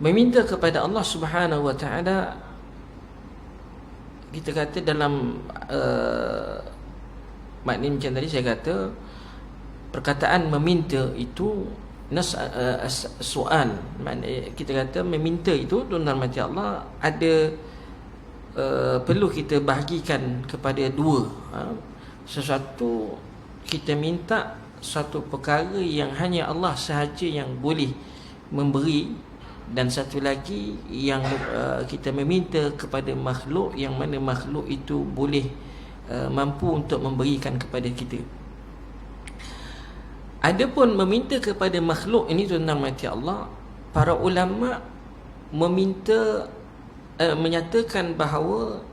Meminta kepada Allah Subhanahu wa taala, kita kata dalam makna macam tadi saya kata, perkataan meminta itu soal. Kita kata meminta itu dalam mati Allah ada perlu kita bahagikan kepada dua. Sesuatu kita minta satu perkara yang hanya Allah sahaja yang boleh memberi, dan satu lagi yang kita meminta kepada makhluk, yang mana makhluk itu boleh mampu untuk memberikan kepada kita. Adapun meminta kepada makhluk ini tentang mati Allah, para ulama menyatakan bahawa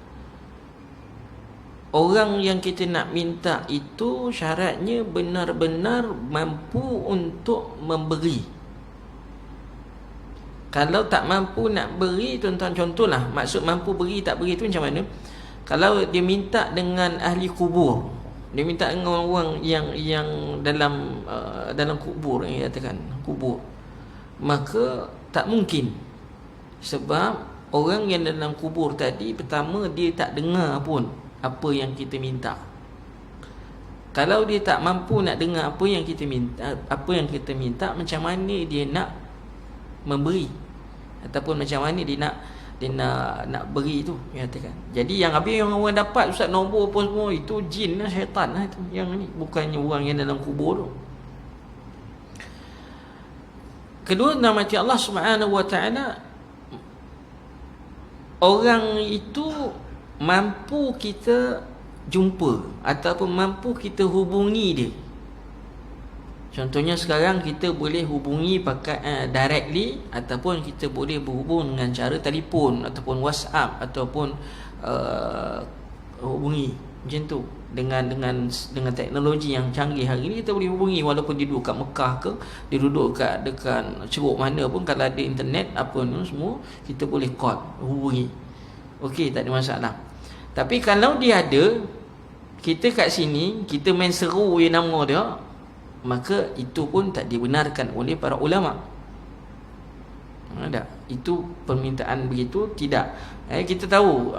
orang yang kita nak minta itu syaratnya benar-benar mampu untuk memberi. Kalau tak mampu nak beri, tuan-tuan, contohlah, maksud mampu beri tak beri itu macam mana? Kalau dia minta dengan ahli kubur, dia minta dengan orang yang dalam kubur, yang katakan kubur, maka tak mungkin. Sebab orang yang dalam kubur tadi, pertama dia tak dengar pun apa yang kita minta. Kalau dia tak mampu nak dengar apa yang kita minta, macam mana dia nak memberi, ataupun macam mana dia nak beri tu, katakan. Jadi yang habis yang orang dapat ustaz nombor apa semua itu jin lah, syaitan lah itu. Yang ni bukannya orang yang dalam kubur tu. Kedua, dalam hati Allah Subhanahu wa taala, orang itu mampu kita jumpa ataupun mampu kita hubungi dia. Contohnya sekarang kita boleh hubungi pakai directly, ataupun kita boleh berhubung dengan cara telefon ataupun WhatsApp, ataupun hubungi macam tu. Dengan teknologi yang canggih hari ni, kita boleh hubungi walaupun dia duduk kat Mekah ke, dia duduk dekat ceruk mana pun, kalau ada internet apa ni semua, kita boleh call, hubungi. Okey, tak ada masalah. Tapi kalau dia ada, kita kat sini kita main seru je nama dia, maka itu pun tak dibenarkan oleh para ulama. Tak, itu permintaan begitu tidak. Kita tahu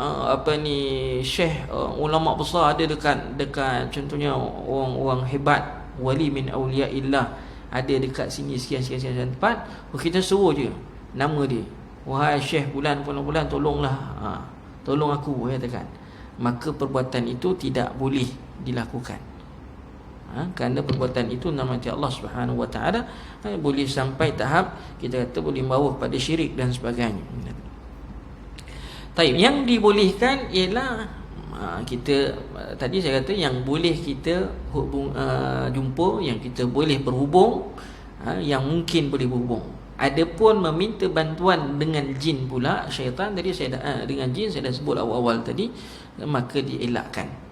syekh, ulama besar ada dekat contohnya orang-orang hebat, wali min auliyaillah, ada dekat sini sekian tempat. Kita suruh je nama dia, wahai syekh bulan tolonglah, tolong aku, katakan. Maka perbuatan itu tidak boleh dilakukan. Kerana perbuatan itu namanya Allah Subhanahu Wa Taala, boleh sampai tahap kita kata boleh membawa kepada syirik dan sebagainya. Taib, yang dibolehkan ialah kita tadi saya kata yang boleh kita jumpa, yang kita boleh berhubung, yang mungkin boleh berhubung. Adapun meminta bantuan dengan jin pula, syaitan tadi dengan jin saya dah sebut awal-awal tadi, maka dielakkan.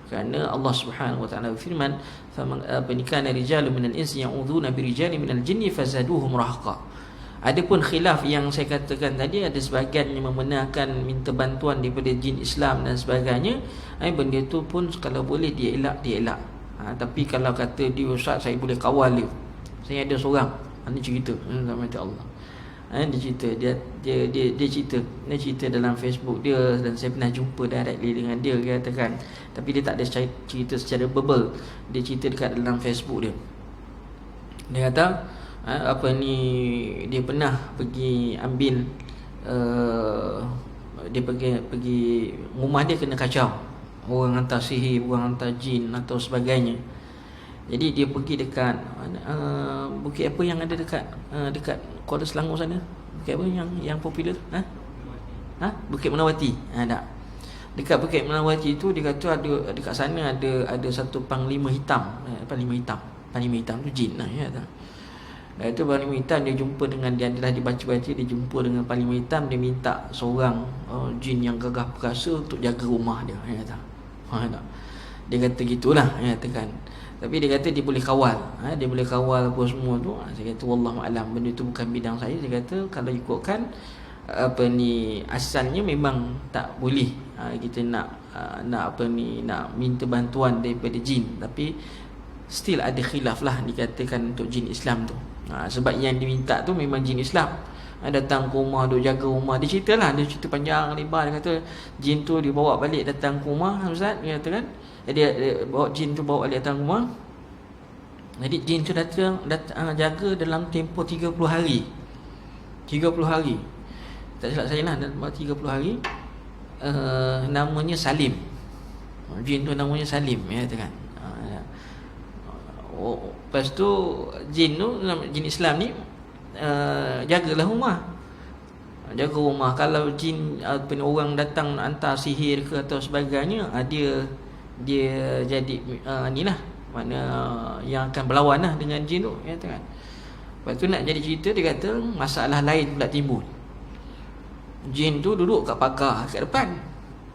Kerana Allah Subhanahu Wa Taala berfirman, "Faman kana rijalun minal insi ya'udzuuna birijalin minal jinni fazaduhum rahqa." Adapun khilaf yang saya katakan tadi, ada sebahagian yang membenarkan minta bantuan daripada jin Islam dan sebagainya. Benda tu pun kalau boleh dia elak. Tapi kalau kata dia, ustaz saya boleh kawal dia, saya ada seorang, ni cerita sama Allah. Dia cerita dia cerita dalam Facebook dia, dan saya pernah jumpa directly dengan dia, dia katakan, tapi dia tak ada cerita secara verbal, dia cerita dekat dalam Facebook dia. Dia kata dia pernah pergi ambil dia pergi rumah dia kena kacau, orang hantar sihir, orang hantar jin atau sebagainya. Jadi dia pergi dekat bukit apa yang ada dekat Kuala Selangor sana? Bukit apa yang popular? Bukit Menawati. Tak. Dekat Bukit Menawati tu dia kata ada dekat sana ada satu panglima hitam. Panglima hitam tu jin lah, ya tak. Dan itu panglima hitam dia jumpa dengan dia adalah dibaca-baca, dia jumpa dengan panglima hitam, dia minta seorang jin yang gagah perkasa untuk jaga rumah dia, ya tak. Tak. Dia kata gitulah, ya katakan. Tapi dia kata dia boleh kawal, dia boleh kawal apa semua tu. Saya kata wallahu alam, benda tu bukan bidang saya. Saya kata kalau ikutkan asalnya memang tak boleh kita nak minta bantuan daripada jin. Tapi still ada khilaf lah dikatakan untuk jin Islam tu. Sebab yang diminta tu memang jin Islam, datang ke rumah, duk jaga rumah. Dia cerita panjang lebar. Dia kata jin tu dibawa balik datang ke rumah, ustaz, dia kata kan. Dia bawa jin tu bawa balik datang rumah. Jadi jin tu datang jaga dalam tempoh 30 hari. 30 hari. Tak silap saya lah, dalam 30 hari. Namanya Salim. Jin tu namanya Salim, ya katakan. Lepas tu jin Islam ni jagalah rumah. Jaga rumah. Kalau jin orang datang hantar sihir ke atau sebagainya, dia jadi inilah mana yang akan berlawan lah dengan jin tu, ya kan. Lepas tu nak jadi cerita, dia kata masalah lain pula timbul. Jin tu duduk kat pagar kat depan.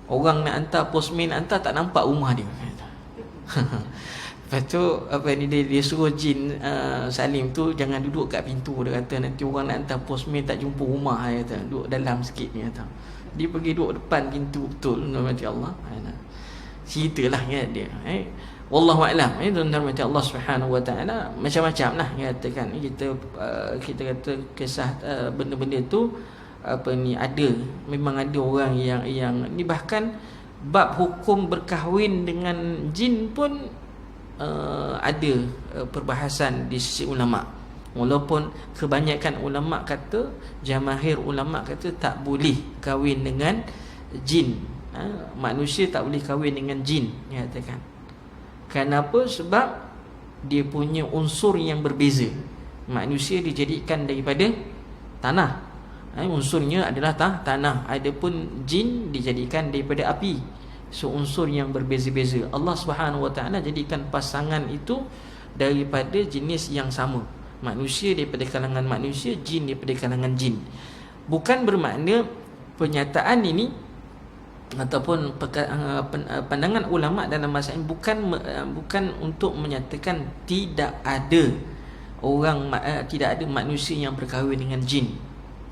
Orang nak hantar postman hantar, tak nampak rumah dia. Lepas tu dia suruh jin Salim tu jangan duduk kat pintu. Dia kata nanti orang nak hantar postman tak jumpa rumah, dia kata. Duduk dalam sikit, dia kata. Dia pergi duduk depan pintu betul, nama Allah. Ceritalah ya dia. Wallahu a'lam. Tuan-tuan mati Allah Subhanahu Wa Taala macam-macam lah katakan. Kita kata kisah benda-benda tu ada, memang ada orang yang ni, bahkan bab hukum berkahwin dengan jin pun ada perbahasan di sisi ulama. Walaupun kebanyakan ulama kata, jamahir ulama kata tak boleh kahwin dengan jin. Manusia tak boleh kahwin dengan jin, dia katakan. Kenapa? Sebab dia punya unsur yang berbeza. Manusia dijadikan daripada tanah, unsurnya adalah tanah. Adapun jin dijadikan daripada api. So unsur yang berbeza-beza. Allah Subhanahu Wa Taala jadikan pasangan itu daripada jenis yang sama. Manusia daripada kalangan manusia, jin daripada kalangan jin. Bukan bermakna pernyataan ini ataupun pandangan ulama dalam masalah ini bukan untuk menyatakan tidak ada tidak ada manusia yang berkahwin dengan jin.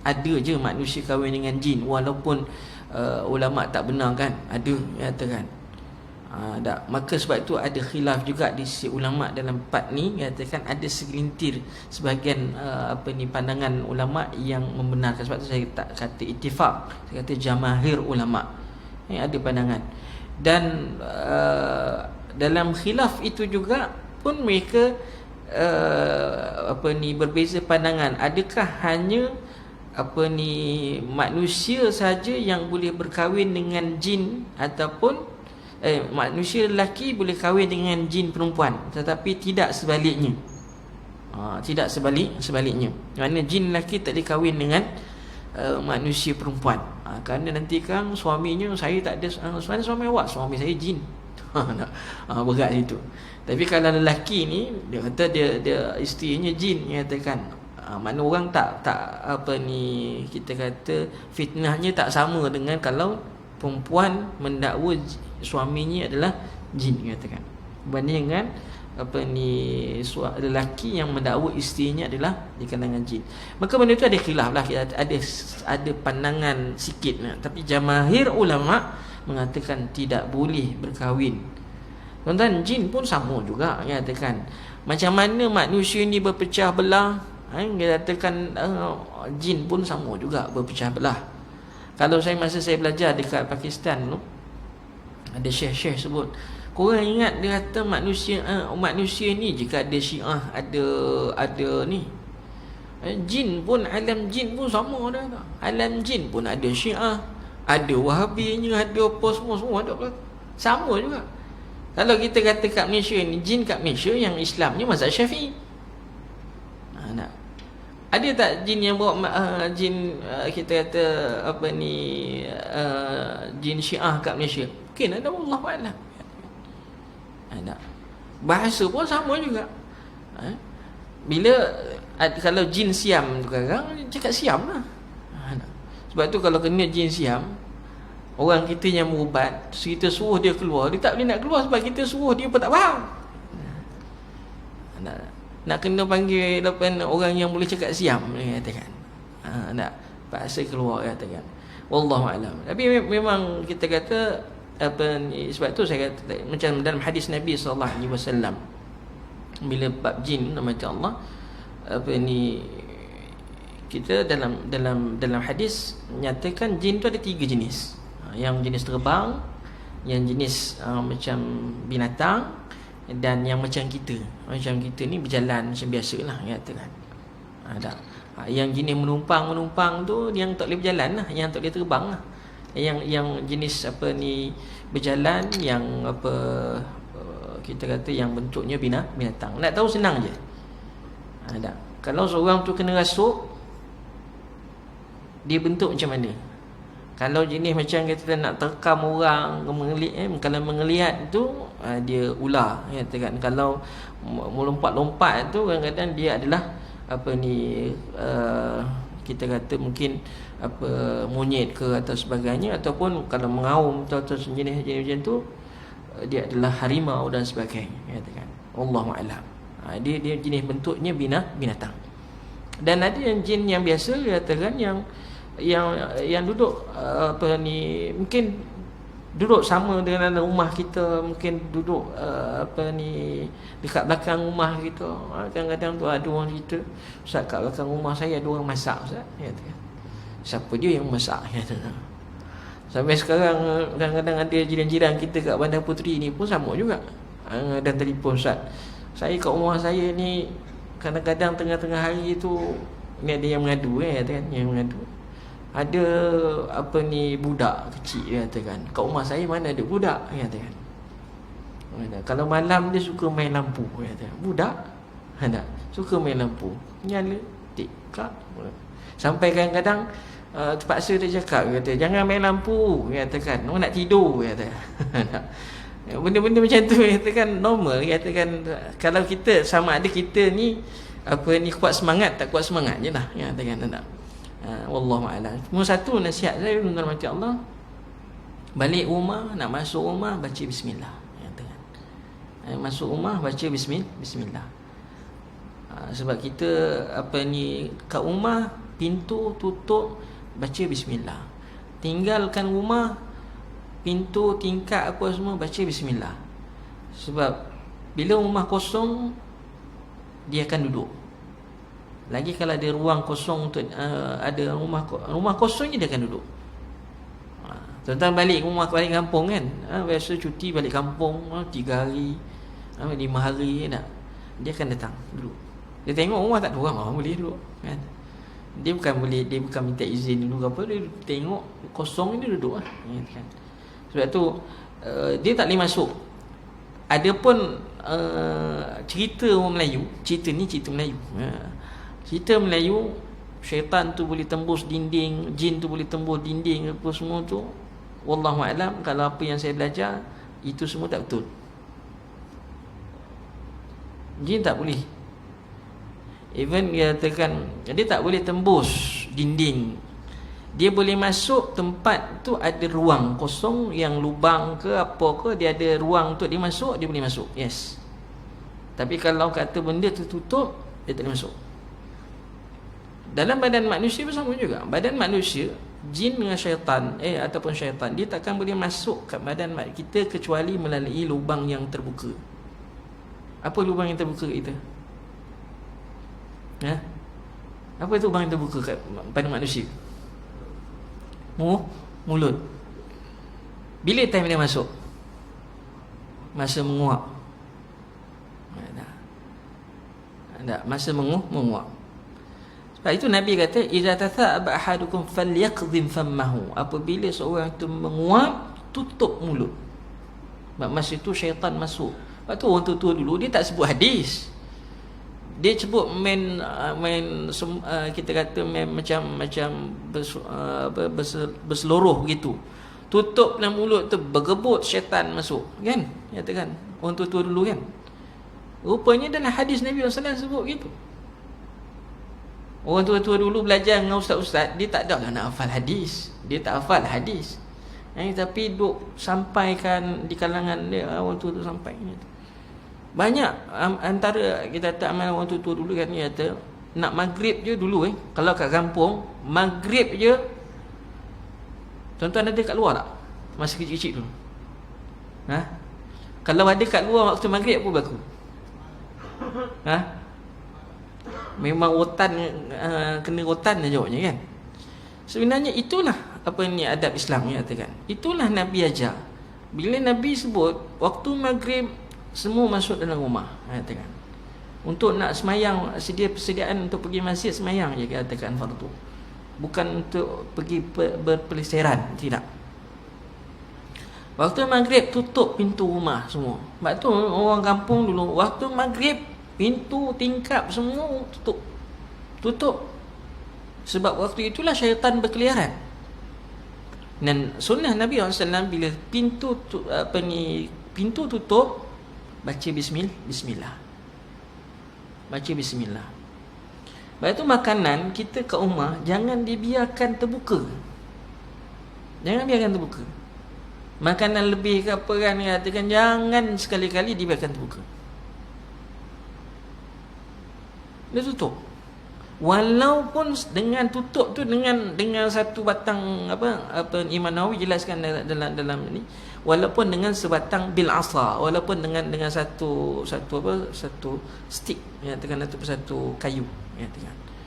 Ada je manusia kahwin dengan jin, walaupun ulama tak benar kan, ada katakan. Maka sebab itu ada khilaf juga di sisi ulama dalam bab ni, katakan ada segelintir sebahagian pandangan ulama yang membenarkan. Sebab tu saya tak kata ittifaq, saya kata jamaahir ulama ada pandangan. Dan dalam khilaf itu juga pun mereka berbeza pandangan. Adakah hanya manusia saja yang boleh berkahwin dengan jin, ataupun manusia lelaki boleh kahwin dengan jin perempuan, tetapi tidak sebaliknya. Tidak sebaliknya. Kerana jin lelaki tak boleh kahwin dengan manusia perempuan. Kerana nanti kan suaminya, saya tak ada suami awak, suami saya jin. Berat situ. Tapi kalau lelaki ni dia kata dia isterinya jin, dia katakan mana orang tak kita kata fitnahnya tak sama dengan kalau perempuan mendakwa suaminya adalah jin, katakan, berbanding dengan lelaki yang mendakwa isterinya adalah di kalangan jin. Maka benda itu ada khilaf lah, ada pandangan sikit lah. Tapi jamaahir ulama mengatakan tidak boleh berkahwin. Tuan-tuan, jin pun sama juga, katakan. Macam mana manusia ni berpecah belah, dia katakan jin pun sama juga berpecah belah. Kalau masa saya belajar dekat Pakistan tu, ada syekh-syekh sebut, korang ingat dia kata manusia ni jika ada Syiah, ada ni, jin pun, alam jin pun sama dah. Alam jin pun ada Syiah, ada Wahabinya, ada apa semua ada. Sama juga. Kalau kita kata kat Malaysia ni, jin kat Malaysia yang Islamnya mazhab Syafi'i. Ada tak jin yang bawa kita kata jin Syiah kat Malaysia? Mungkin ada, Allah a'lam. Ada. Bahasa pun sama juga. Bila kalau jin Siam tu sekarang cakap Siam lah. Sebab tu kalau kena jin Siam, orang kita yang berubat, kita suruh dia keluar, dia tak boleh nak keluar sebab kita suruh dia pun tak faham. Nak kena panggil orang yang boleh cakap Siam, dia katakan. Nak paksa keluar, katakan. Wallahu a'lam. Tapi memang kita kata sebab tu saya kata macam dalam hadis Nabi sallallahu alaihi wasallam, bila bab jin nama Allah, kita dalam hadis nyatakan jin tu ada 3 jenis. Yang jenis terbang, yang jenis macam binatang, dan yang macam kita. Macam kita ni berjalan macam biasalah, katakan. Ada. Yang jenis menumpang tu yang tak boleh berjalan lah, yang tak boleh terbang lah. Yang jenis berjalan, yang kita kata yang bentuknya binatang. Nak tahu senang je. Ada. Kalau seorang tu kena rasuk, dia bentuk macam mana? Kalau jenis macam kita nak terkam orang, kalau mengeliat tu dia ular, katakan. Kalau melompat-lompat tu kadang-kadang dia adalah kita kata mungkin monyet ke atau sebagainya, ataupun kalau mengaum atau jenis macam tu dia adalah harimau dan sebagainya, katakan. Wallahu a'lam. Dia jenis bentuknya binatang. Dan ada yang jin yang biasa, katakan, yang duduk mungkin duduk sama dengan rumah kita, mungkin duduk dekat belakang rumah kita. Kadang-kadang tu ada orang cerita, Ustaz, kat belakang rumah saya ada orang masak, Ustaz. Siapa dia yang masak? Sampai sekarang kadang-kadang ada jiran-jiran kita kat Bandar Puteri ni pun sama juga. Dan telefon, Ustaz, saya kat rumah saya ni kadang-kadang tengah-tengah hari tu ni ada yang mengadu, yang mengadu. Ada budak kecil, dia katakan. Kat rumah saya mana ada budak, dia katakan. Kalau malam dia suka main lampu, dia katakan. Budak ada suka main lampu, nyala tikak. Sampai kadang-kadang terpaksa dia cakap, dia kata, jangan main lampu, dia katakan. Orang nak tidur, dia kata. Benda-benda macam tu, dia katakan, normal, dia katakan. Kalau kita sama ada kita ni kuat semangat, tak kuat semangat je lah, dia katakan. Wallahu a'lam. Cuma satu nasihat saya, tuan-tuan mati Allah, balik rumah, nak masuk rumah baca bismillah, katakan. Masuk rumah baca bismillah. Sebab kita kat rumah, pintu tutup, baca bismillah. Tinggalkan rumah, pintu, tingkap apa semua baca bismillah. Sebab bila rumah kosong dia akan duduk. Lagi kalau ada ruang kosong untuk ada rumah kosong je dia akan duduk. Tentang balik kampung kan, biasa cuti balik kampung 3 hari, 5 hari nak, dia akan datang duduk. Dia tengok rumah tak ada orang, boleh duduk kan. Dia bukan minta izin dulu apa, dia tengok kosong dia duduk kan. Sebab tu dia tak boleh masuk. Adapun cerita orang Melayu, cerita Melayu. Cerita Melayu, syaitan tu boleh tembus dinding, jin tu boleh tembus dinding apa semua tu, wallahu alam, kalau apa yang saya belajar itu semua tak betul. Jin tak boleh. Even dia katakan dia tak boleh tembus dinding. Dia boleh masuk tempat tu ada ruang kosong yang lubang ke apa ke, dia ada ruang untuk dia masuk, dia boleh masuk. Yes. Tapi kalau kata benda tu tutup, dia tak boleh masuk. Dalam badan manusia pun sama juga. Badan manusia, jin dengan syaitan ataupun syaitan, dia takkan boleh masuk ke badan kita kecuali melalui lubang yang terbuka. Apa lubang yang terbuka kita? Apa itu lubang yang terbuka pada manusia? Mulut. Bila time dia masuk? Masa menguap. Tak. Masa menguap. Sebab itu Nabi kata, "Idza tatha'aba ahadukum falyaqdhim fammahu." Apabila seorang itu menguap, tutup mulut. Sebab masa itu syaitan masuk. Sebab tu orang tua dulu dia tak sebut hadis. Dia sebut kita kata macam berseluruh gitu. Tutup dalam mulut tu, bergebut syaitan masuk, kan? Katakan orang tua dulu kan. Rupanya dalam hadis Nabi sallallahu alaihi wasallam sebut gitu. Orang tua dulu belajar dengan ustaz-ustaz, dia tak ada lah nak hafal hadis. Dia tak hafal hadis. Tapi duk sampaikan di kalangan dia, orang tua tu sampai gitu. Banyak antara kita kata amal orang tua dulu kan, dia kata nak maghrib je dulu kalau kat kampung maghrib je, tuan-tuan ada kat luar tak masa kecil-kecil dulu? Kalau ada kat luar waktu maghrib apa berlaku? Memang rotan, kena rotan dah jawabnya kan. Sebenarnya itulah apa ni adab Islam ni katakan. Itulah Nabi ajar. Bila Nabi sebut waktu maghrib semua masuk dalam rumah, katakan. Untuk nak semayang, persediaan untuk pergi masjid semayang je katakan fardu. Bukan untuk pergi berpelesiran, tidak. Waktu maghrib tutup pintu rumah semua. Sebab tu orang kampung dulu waktu maghrib pintu, tingkap semua tutup. Sebab waktu itulah syaitan berkeliaran. Dan sunnah Nabi SAW bila pintu tutup, baca bismillah. Baca bismillah. Sebab itu makanan kita kat rumah jangan dibiarkan terbuka. Jangan biarkan terbuka. Makanan lebih ke apa kan, katakan jangan sekali-kali dibiarkan terbuka. Dia tutup. Walaupun dengan tutup tu dengan satu batang apa Imam Nawawi jelaskan dalam ni, walaupun dengan sebatang bil asa, walaupun dengan satu stick, ya, dengan satu kayu, ya,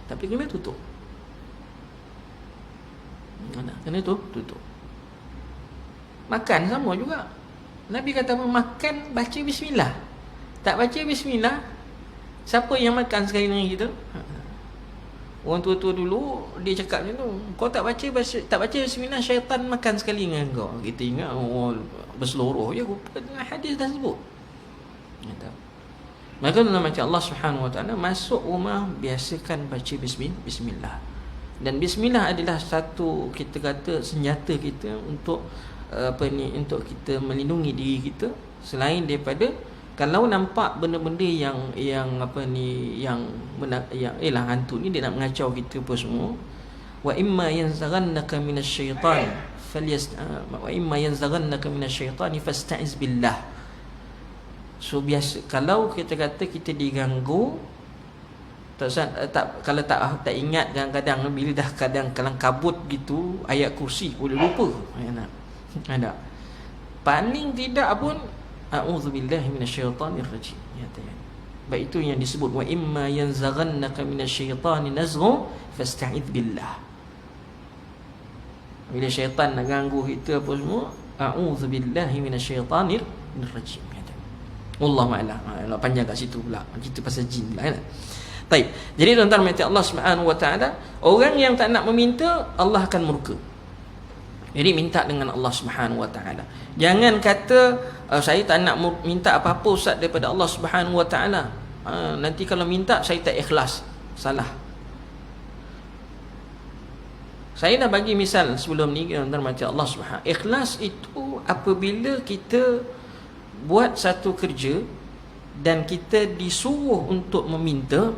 tapi kena tutup. Kena tutup. Makan sama juga. Nabi kata makan baca bismillah. Tak baca bismillah, siapa yang makan sekali dengan kita? Orang tua-tua dulu dia cakap macam tu. Kau tak baca bismillah, syaitan makan sekali dengan kau. Kita ingat berseluruh je, hadis dah sebut. Maka dalam macam Allah Subhanahu Wa Taala masuk rumah biasakan baca bismillah. Dan bismillah adalah satu kita kata senjata kita untuk untuk kita melindungi diri kita, selain daripada kalau nampak benda-benda yang hantu ni dia nak mengacau kita apa semua. Wa imma yanzaghannaka minasyaitan fasta'iz billah. So biasa kalau kita kata kita diganggu, kalau tak ingat, kadang-kadang bila dah kadang kalang kabut gitu, ayat kursi boleh lupa. Ada. paling tidak pun a'udzubillahi minasyaitonir rajim. Ya, baik itu yang disebut wa imma yanzaghannaka minasyaitani nazghun fasta'idz billah. Bila syaitan nak ganggu kita apa semua, a'udzubillahi minasyaitonir rajim. Wallahu a'lam. Panjang kat situ pula cerita pasal jin pula kan. Baik. Jadi tuan-tuan mati Allah Subhanahu wa taala, orang yang tak nak meminta, Allah akan murka. Jadi minta dengan Allah Subhanahu wa taala. Jangan kata saya tak nak minta apa-apa ustaz daripada Allah Subhanahu wa taala. Nanti kalau minta saya tak ikhlas. Salah. Saya dah bagi misal sebelum ni tuan-tuan mati Allah Subhanahu. Ikhlas itu apabila kita buat satu kerja dan kita disuruh untuk meminta,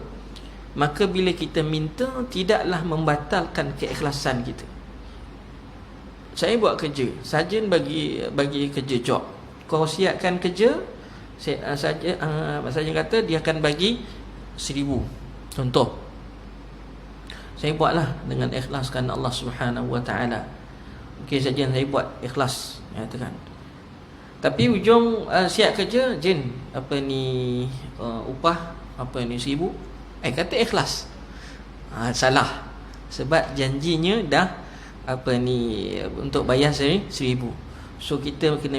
maka bila kita minta tidaklah membatalkan keikhlasan kita. Saya buat kerja, sarjan bagi kerja job. Kau siapkan kerja, sarjan kata dia akan bagi 1,000. Contoh. Saya buatlah dengan ikhlas kerana Allah Subhanahu wa taala. Okey sarjan, saya buat ikhlas, katakan. Tapi ujung siap kerja, Jin, apa ni upah apa ni 1,000. Kata ikhlas. Salah. Sebab janjinya dah apa ni untuk bayar 1,000. So kita kena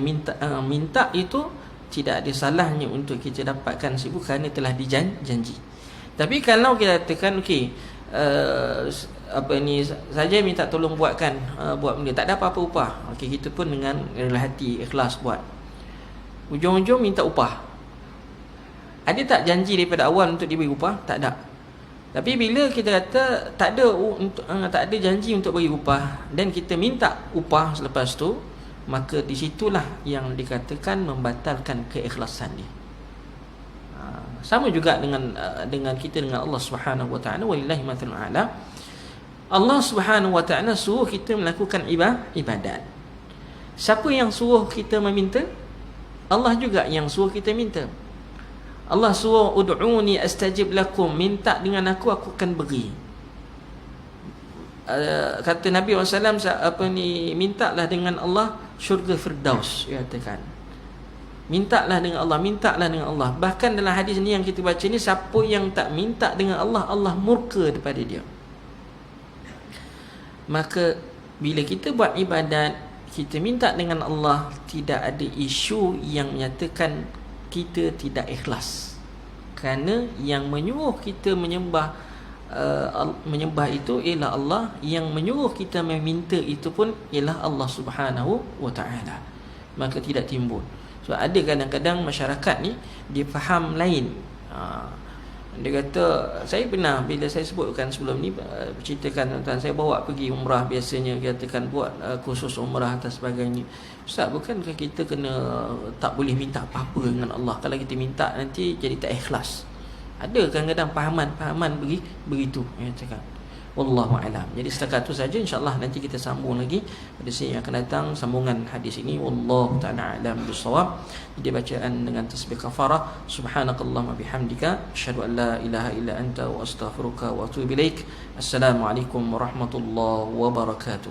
minta itu tidak ada salahnya untuk kita dapatkan 1,000 kerana telah dijanji. Tapi kalau kita katakan okey, apa ni saja minta tolong buat benda, tak ada apa-apa upah. Okey, kita pun dengan rela hati ikhlas buat. Ujung-ujung minta upah. Ada tak janji daripada awal untuk diberi upah? Tak ada. Tapi bila kita kata tak ada janji untuk bagi upah dan kita minta upah selepas tu, maka di situlah yang dikatakan membatalkan keikhlasan dia. Sama juga dengan kita dengan Allah Subhanahu wa taala. Walillahi mathalul a'la. Allah Subhanahu wa taala suruh kita melakukan ibadat. Siapa yang suruh kita meminta? Allah juga yang suruh kita minta. Allah suruh ud'uni astajib lakum, minta dengan aku akan beri. Kata Nabi SAW, mintalah dengan Allah syurga Firdaus, dia katakan. Mintalah dengan Allah. Bahkan dalam hadis ni yang kita baca ni, siapa yang tak minta dengan Allah, Allah murka daripada dia. Maka bila kita buat ibadat, kita minta dengan Allah, tidak ada isu yang menyatakan kita tidak ikhlas. Kerana yang menyuruh kita menyembah itu ialah Allah, yang menyuruh kita meminta itu pun ialah Allah Subhanahu wa taala. Maka tidak timbul. So ada kadang-kadang masyarakat ni dia faham lain. Dia kata, saya pernah bila saya sebutkan sebelum ni, ceritakan tentang saya bawa pergi umrah, biasanya katakan buat khusus umrah dan sebagainya. Ustaz, bukankah kita tak boleh minta apa-apa dengan Allah? Kalau kita minta nanti jadi tak ikhlas. Ada kadang-kadang pahaman begitu, ya cakap. Wallahu a'lam. Jadi setakat itu saja, insya-Allah nanti kita sambung lagi pada sesi yang akan datang sambungan hadis ini. Wallahu ta'ala a'lam bissawab. Jadi bacaan dengan tasbih kafarah, subhanakallahumma bihamdika asyhadu an la ilaha illa anta wa astaghfiruka wa atubu ilaik. Assalamualaikum warahmatullahi wabarakatuh.